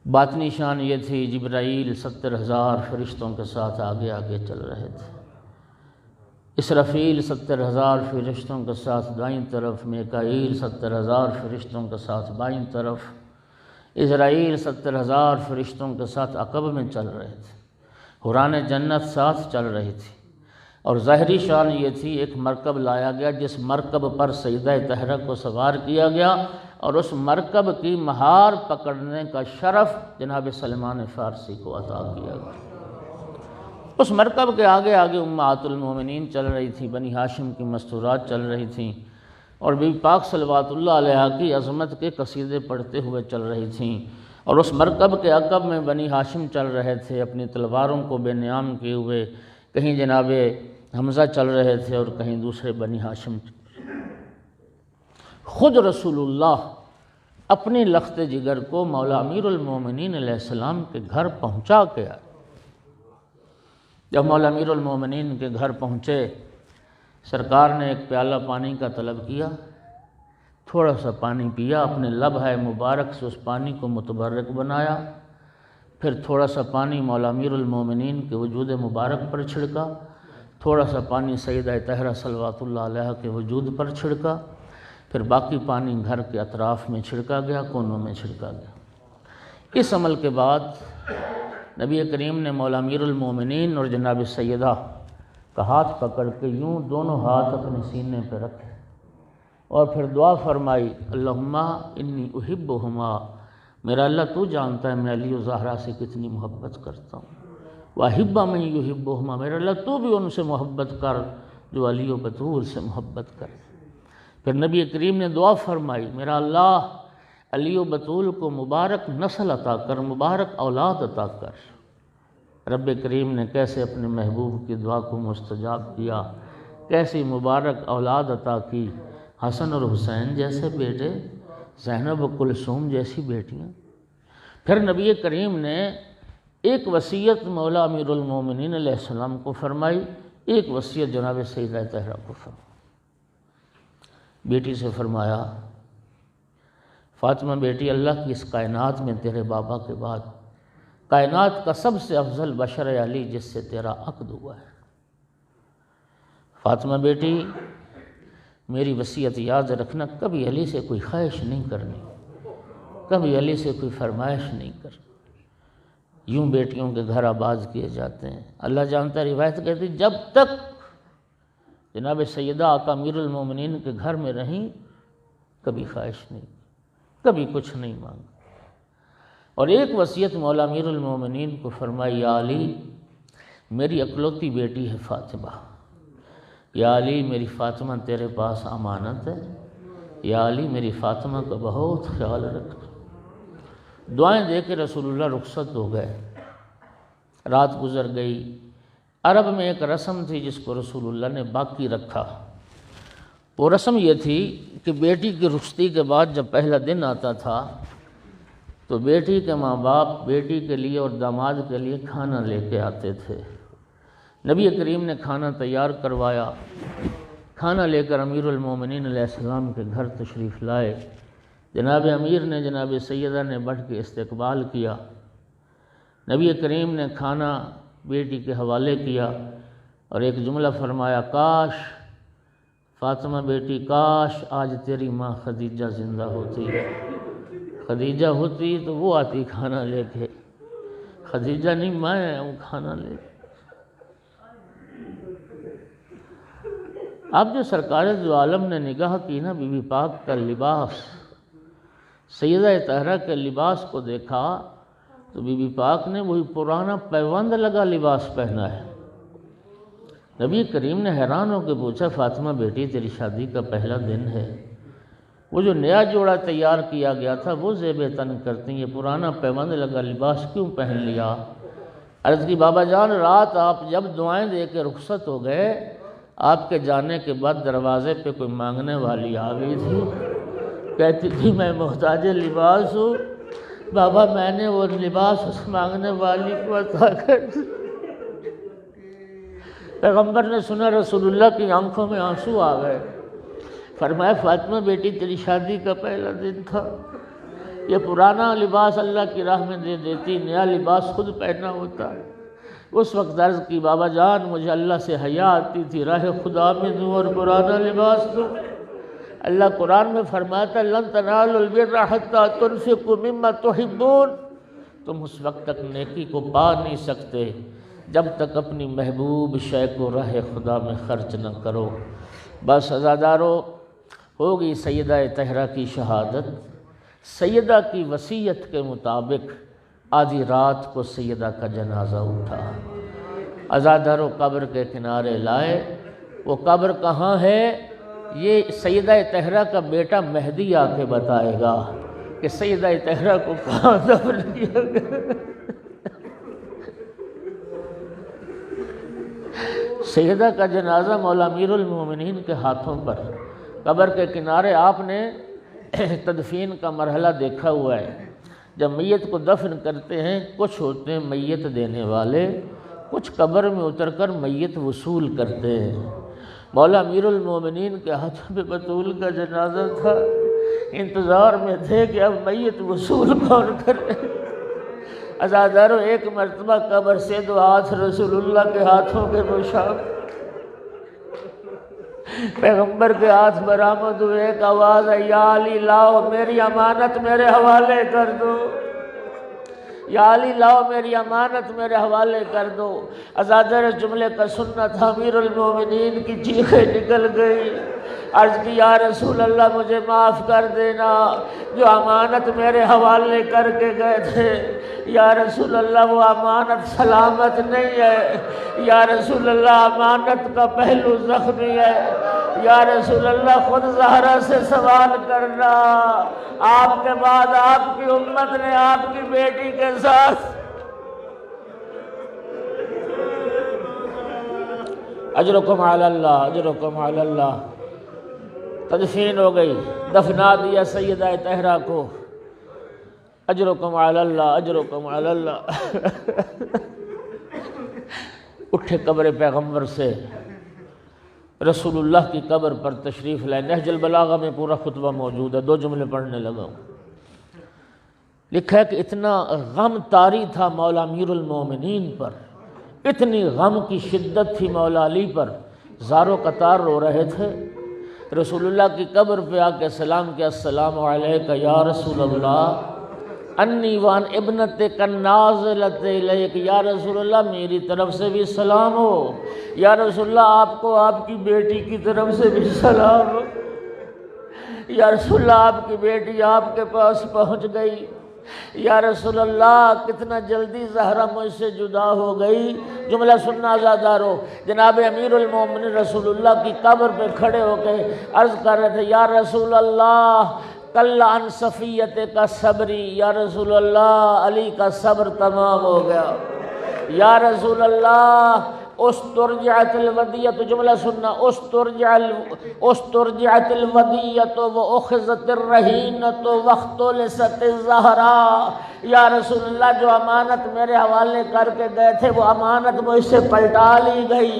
باطنی شان یہ تھی، جبرائیل 70,000 فرشتوں کے ساتھ آگے آگے چل رہے تھے۔ اسرافیل 70,000 فرشتوں کے ساتھ دائیں طرف، میکائیل 70,000 فرشتوں کے ساتھ بائیں طرف، اسرائیل 70,000 فرشتوں کے ساتھ عقب میں چل رہے تھے۔ حوران جنت ساتھ چل رہی تھی، اور ظاہری شان یہ تھی، ایک مرکب لایا گیا جس مرکب پر سیدہ طاہرہ کو سوار کیا گیا، اور اس مرکب کی مہار پکڑنے کا شرف جناب سلمان فارسی کو عطا کیا گیا۔ اس مرکب کے آگے آگے امہات المومنین چل رہی تھی، بنی ہاشم کی مستورات چل رہی تھیں، اور بی بی پاک صلوات اللہ علیہ کی عظمت کے قصیدے پڑھتے ہوئے چل رہی تھیں، اور اس مرکب کے عقب میں بنی ہاشم چل رہے تھے اپنی تلواروں کو بے نیام کیے ہوئے، کہیں جناب حمزہ چل رہے تھے اور کہیں دوسرے بنی ہاشم۔ خود رسول اللہ اپنی لخت جگر کو مولا امیر المومنین علیہ السلام کے گھر پہنچا کے آئے۔ جب مولا امیر المومنین کے گھر پہنچے، سرکار نے ایک پیالہ پانی کا طلب کیا، تھوڑا سا پانی پیا، اپنے لبہ مبارک سے اس پانی کو متبرک بنایا، پھر تھوڑا سا پانی مولا امیر المومنین کے وجود مبارک پر چھڑکا، تھوڑا سا پانی سیدہ طاہرہ صلوات اللہ علیہ کے وجود پر چھڑکا، پھر باقی پانی گھر کے اطراف میں چھڑکا گیا، کونوں میں چھڑکا گیا۔ اس عمل کے بعد نبی کریم نے مولا امیر المومنین اور جناب سیدہ کا ہاتھ پکڑ کے یوں دونوں ہاتھ اپنے سینے پہ رکھے اور پھر دعا فرمائی، اللہم انی احبہما، میرا اللہ تو جانتا ہے میں علی و زہرا سے کتنی محبت کرتا ہوں، واحب من یحبہما، میرا اللہ تو بھی ان سے محبت کر جو علی و بطول سے محبت کرے۔ پھر نبی کریم نے دعا فرمائی، میرا اللہ علی و بطول کو مبارک نسل عطا کر، مبارک اولاد عطا کر۔ رب کریم نے کیسے اپنے محبوب کی دعا کو مستجاب کیا، کیسی مبارک اولاد عطا کی، حسن اور حسین جیسے بیٹے، زینب و کلثوم جیسی بیٹیاں۔ پھر نبی کریم نے ایک وصیت مولا امیر المومنین علیہ السلام کو فرمائی، ایک وصیت جناب سیدہ طاہرہ کو فرمائی۔ بیٹی سے فرمایا، فاطمہ بیٹی، اللہ کی اس کائنات میں تیرے بابا کے بعد کائنات کا سب سے افضل بشر علی جس سے تیرا عقد ہوا ہے۔ فاطمہ بیٹی، میری وصیت یاد رکھنا، کبھی علی سے کوئی خواہش نہیں کرنی، کبھی علی سے کوئی فرمائش نہیں کرنی۔ یوں بیٹیوں کے گھر آباد کیے جاتے ہیں۔ اللہ جانتا ہے، روایت کہتی جب تک جناب سیدہ آقا امیر المومنین کے گھر میں رہیں کبھی خواہش نہیں، کبھی کچھ نہیں مانگا۔ اور ایک وصیت مولا امیر المومنین کو فرمائی، یا علی میری اکلوتی بیٹی ہے فاطمہ، یا علی میری فاطمہ تیرے پاس امانت ہے، یا علی میری فاطمہ کا بہت خیال رکھنا۔ دعائیں دے کے رسول اللہ رخصت ہو گئے، رات گزر گئی۔ عرب میں ایک رسم تھی جس کو رسول اللہ نے باقی رکھا۔ وہ رسم یہ تھی کہ بیٹی کی رخصتی کے بعد جب پہلا دن آتا تھا تو بیٹی کے ماں باپ بیٹی کے لیے اور داماد کے لیے کھانا لے کے آتے تھے۔ نبی کریم نے کھانا تیار کروایا، کھانا لے کر امیر المومنین علیہ السلام کے گھر تشریف لائے۔ جناب امیر نے جناب سیدہ نے بڑھ کے استقبال کیا۔ نبی کریم نے کھانا بیٹی کے حوالے کیا اور ایک جملہ فرمایا، کاش فاطمہ بیٹی، کاش آج تیری ماں خدیجہ زندہ ہوتی، خدیجہ ہوتی تو وہ آتی کھانا لے کے، خدیجہ نہیں میں ہوں کھانا لے کے۔ اب جو سرکار دو عالم نے نگاہ کی نا بی بی پاک کا لباس، سیدہ طاہرہ کے لباس کو دیکھا تو بی بی پاک نے وہی پرانا پیوند لگا لباس پہنا ہے۔ نبی کریم نے حیران ہو کے پوچھا، فاطمہ بیٹی تیری شادی کا پہلا دن ہے، وہ جو نیا جوڑا تیار کیا گیا تھا وہ زیب تن کرتی، یہ پرانا پیوند لگا لباس کیوں پہن لیا؟ عرض کی، بابا جان رات آپ جب دعائیں دے کے رخصت ہو گئے، آپ کے جانے کے بعد دروازے پہ کوئی مانگنے والی آ گئی تھی، کہتی تھی میں محتاج لباس ہوں، بابا میں نے وہ لباس اس مانگنے والی کو عطا کر دیا۔ پیغمبر نے سنا، رسول اللہ کی آنکھوں میں آنسو آ گئے۔ فرمایا، فاطمہ بیٹی تیری شادی کا پہلا دن تھا، یہ پرانا لباس اللہ کی راہ میں دے دیتی، نیا لباس خود پہنا ہوتا ہے۔ اس وقت عرض کی، بابا جان مجھے اللہ سے حیا آتی تھی، راہ خدا میں دوں اور پرانا لباس دوں۔ اللہ قرآن میں فرماتا ہے، لن تنالوا البر حتی تنفقوا مما تحبون، تم اس وقت تک نیکی کو پا نہیں سکتے جب تک اپنی محبوب شے کو راہ خدا میں خرچ نہ کرو۔ بس عزادارو، ہوگی سیدہ طاہرہ کی شہادت۔ سیدہ کی وصیت کے مطابق آدھی رات کو سیدہ کا جنازہ اٹھا، عزادارو قبر کے کنارے لائے۔ وہ قبر کہاں ہے یہ سیدہ طاہرہ کا بیٹا مہدی آ کے بتائے گا۔ کہ سیدہ طاہرہ کو کہاں دفن کیا گیا۔ سیدہ کا جنازہ مولا امیر المومنین کے ہاتھوں پر قبر کے کنارے آپ نے تدفین کا مرحلہ دیکھا ہوا ہے۔ جب میت کو دفن کرتے ہیں کچھ ہوتے ہیں میت دینے والے، کچھ قبر میں اتر کر میت وصول کرتے ہیں۔ مولا امیر المومنین کے ہاتھوں پہ بطول کا جنازہ تھا، انتظار میں تھے کہ اب میت وصول کون کرے۔ عزادارو ایک مرتبہ قبر سے دو ہاتھ رسول اللہ کے ہاتھوں کے مشابہ پیغمبر کے ہاتھ برآمد ہوئے، ایک آواز ہے، یا علی لاؤ میری امانت میرے حوالے کر دو، یا علی لاؤ میری امانت میرے حوالے کر دو۔ عزادار جملے کا سننا تھا، امیر المومنین کی چیخیں نکل گئی، عرض کی یا رسول اللہ مجھے معاف کر دینا، جو امانت میرے حوالے کر کے گئے تھے یا رسول اللہ وہ امانت سلامت نہیں ہے، یا رسول اللہ امانت کا پہلو زخمی ہے، یا رسول اللہ خود زہرا سے سوال کرنا، آپ کے بعد آپ کی امت نے آپ کی بیٹی کے ساتھ اجرکم علی اللہ، اجرکم علی اللہ۔ تدفین ہو گئی، دفنا دیا سیدہ طاہرہ کو، اجرکم علی اللہ، اجرکم علی اللہ۔ اٹھے قبر پیغمبر سے رسول اللہ کی قبر پر تشریف لائے۔ نہج البلاغہ میں پورا خطبہ موجود ہے، 2 جملے پڑھنے لگا ہوں۔ لکھا ہے کہ اتنا غم طاری تھا مولا امیر المومنین پر، اتنی غم کی شدت تھی مولا علی پر، زارو قطار رو رہے تھے۔ رسول اللہ کی قبر پہ آ کے سلام کیا، السلام علیکہ یا رسول اللہ، انی وان ابنتک النازلۃ الیک، یا رسول اللہ میری طرف سے بھی سلام ہو، یا رسول اللہ آپ کو آپ کی بیٹی کی طرف سے بھی سلام ہو، یا رسول اللہ آپ کی بیٹی آپ کے پاس پہنچ گئی، یا رسول اللہ کتنا جلدی زہرا مجھ سے جدا ہو گئی۔ جملہ سننا عزادارو، جناب امیر المومنین رسول اللہ کی قبر پہ کھڑے ہو کے عرض کر رہے تھے، یا رسول اللہ کل عن صفیت کا صبری، یا رسول اللہ علی کا صبر تمام ہو گیا، یا رسول اللہ استرجعت الودیۃ، جملہ سننا، استرجعت الودیۃ واخذت الرہینۃ واختلست الزہراء، یا رسول اللہ جو امانت میرے حوالے کر کے گئے تھے وہ امانت مجھ سے پلٹا لی گئی،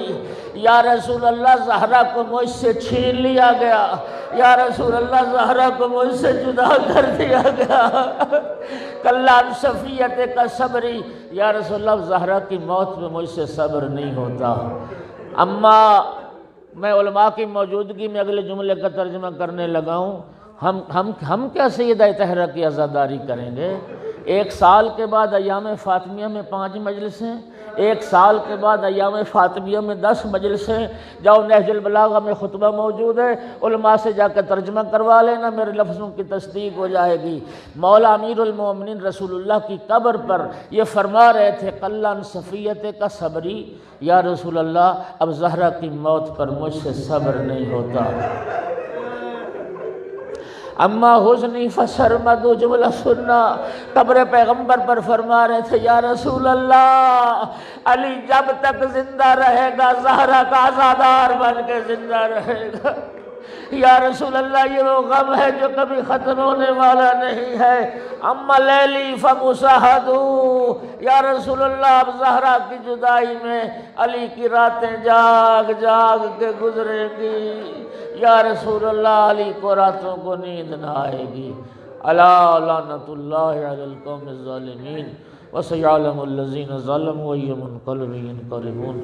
یا رسول اللہ زہرا کو مجھ سے چھین لیا گیا، یا رسول اللہ زہرا کو مجھ سے جدا کر دیا گیا، کلا عن صفیت کا صبری، یا رسول اللہ زہرا کی موت میں مجھ سے صبر نہیں ہوتا۔ اما میں علماء کی موجودگی میں اگلے جملے کا ترجمہ کرنے لگا ہوں، ہم کیا سیدہ طاہرہ کی عزاداری کریں گے؟ 1 سال کے بعد ایام فاطمیہ میں 5 مجلسیں، 1 سال کے بعد ایام فاطمیہ میں 10 مجلسیں، جاؤ نہج البلاغہ میں خطبہ موجود ہے، علماء سے جا کے ترجمہ کروا لینا، میرے لفظوں کی تصدیق ہو جائے گی۔ مولا امیر المومنین رسول اللہ کی قبر پر یہ فرما رہے تھے، قل عن صفیت کا صبری، یا رسول اللہ اب زہرا کی موت پر مجھ سے صبر نہیں ہوتا۔ اما حزنی فسرمد، جملہ سننا، قبر پیغمبر پر فرما رہے تھے، یا رسول اللہ علی جب تک زندہ رہے گا زہرا کا عزادار بن کے زندہ رہے گا، یا رسول اللہ یہ وہ غم ہے جو کبھی ختم ہونے والا نہیں ہے۔ اما لیلی فمسہدو، یا رسول اللہ اب زہرا کی جدائی میں علی کی راتیں جاگ جاگ کے گزریں گی، یا رسول اللہ علی کو راتوں کو نیند نہ آئے گی۔ الا لعنۃ اللہ علی القوم الظالمین وسیعلم الذین ظلموا ای منقلب ینقلبون۔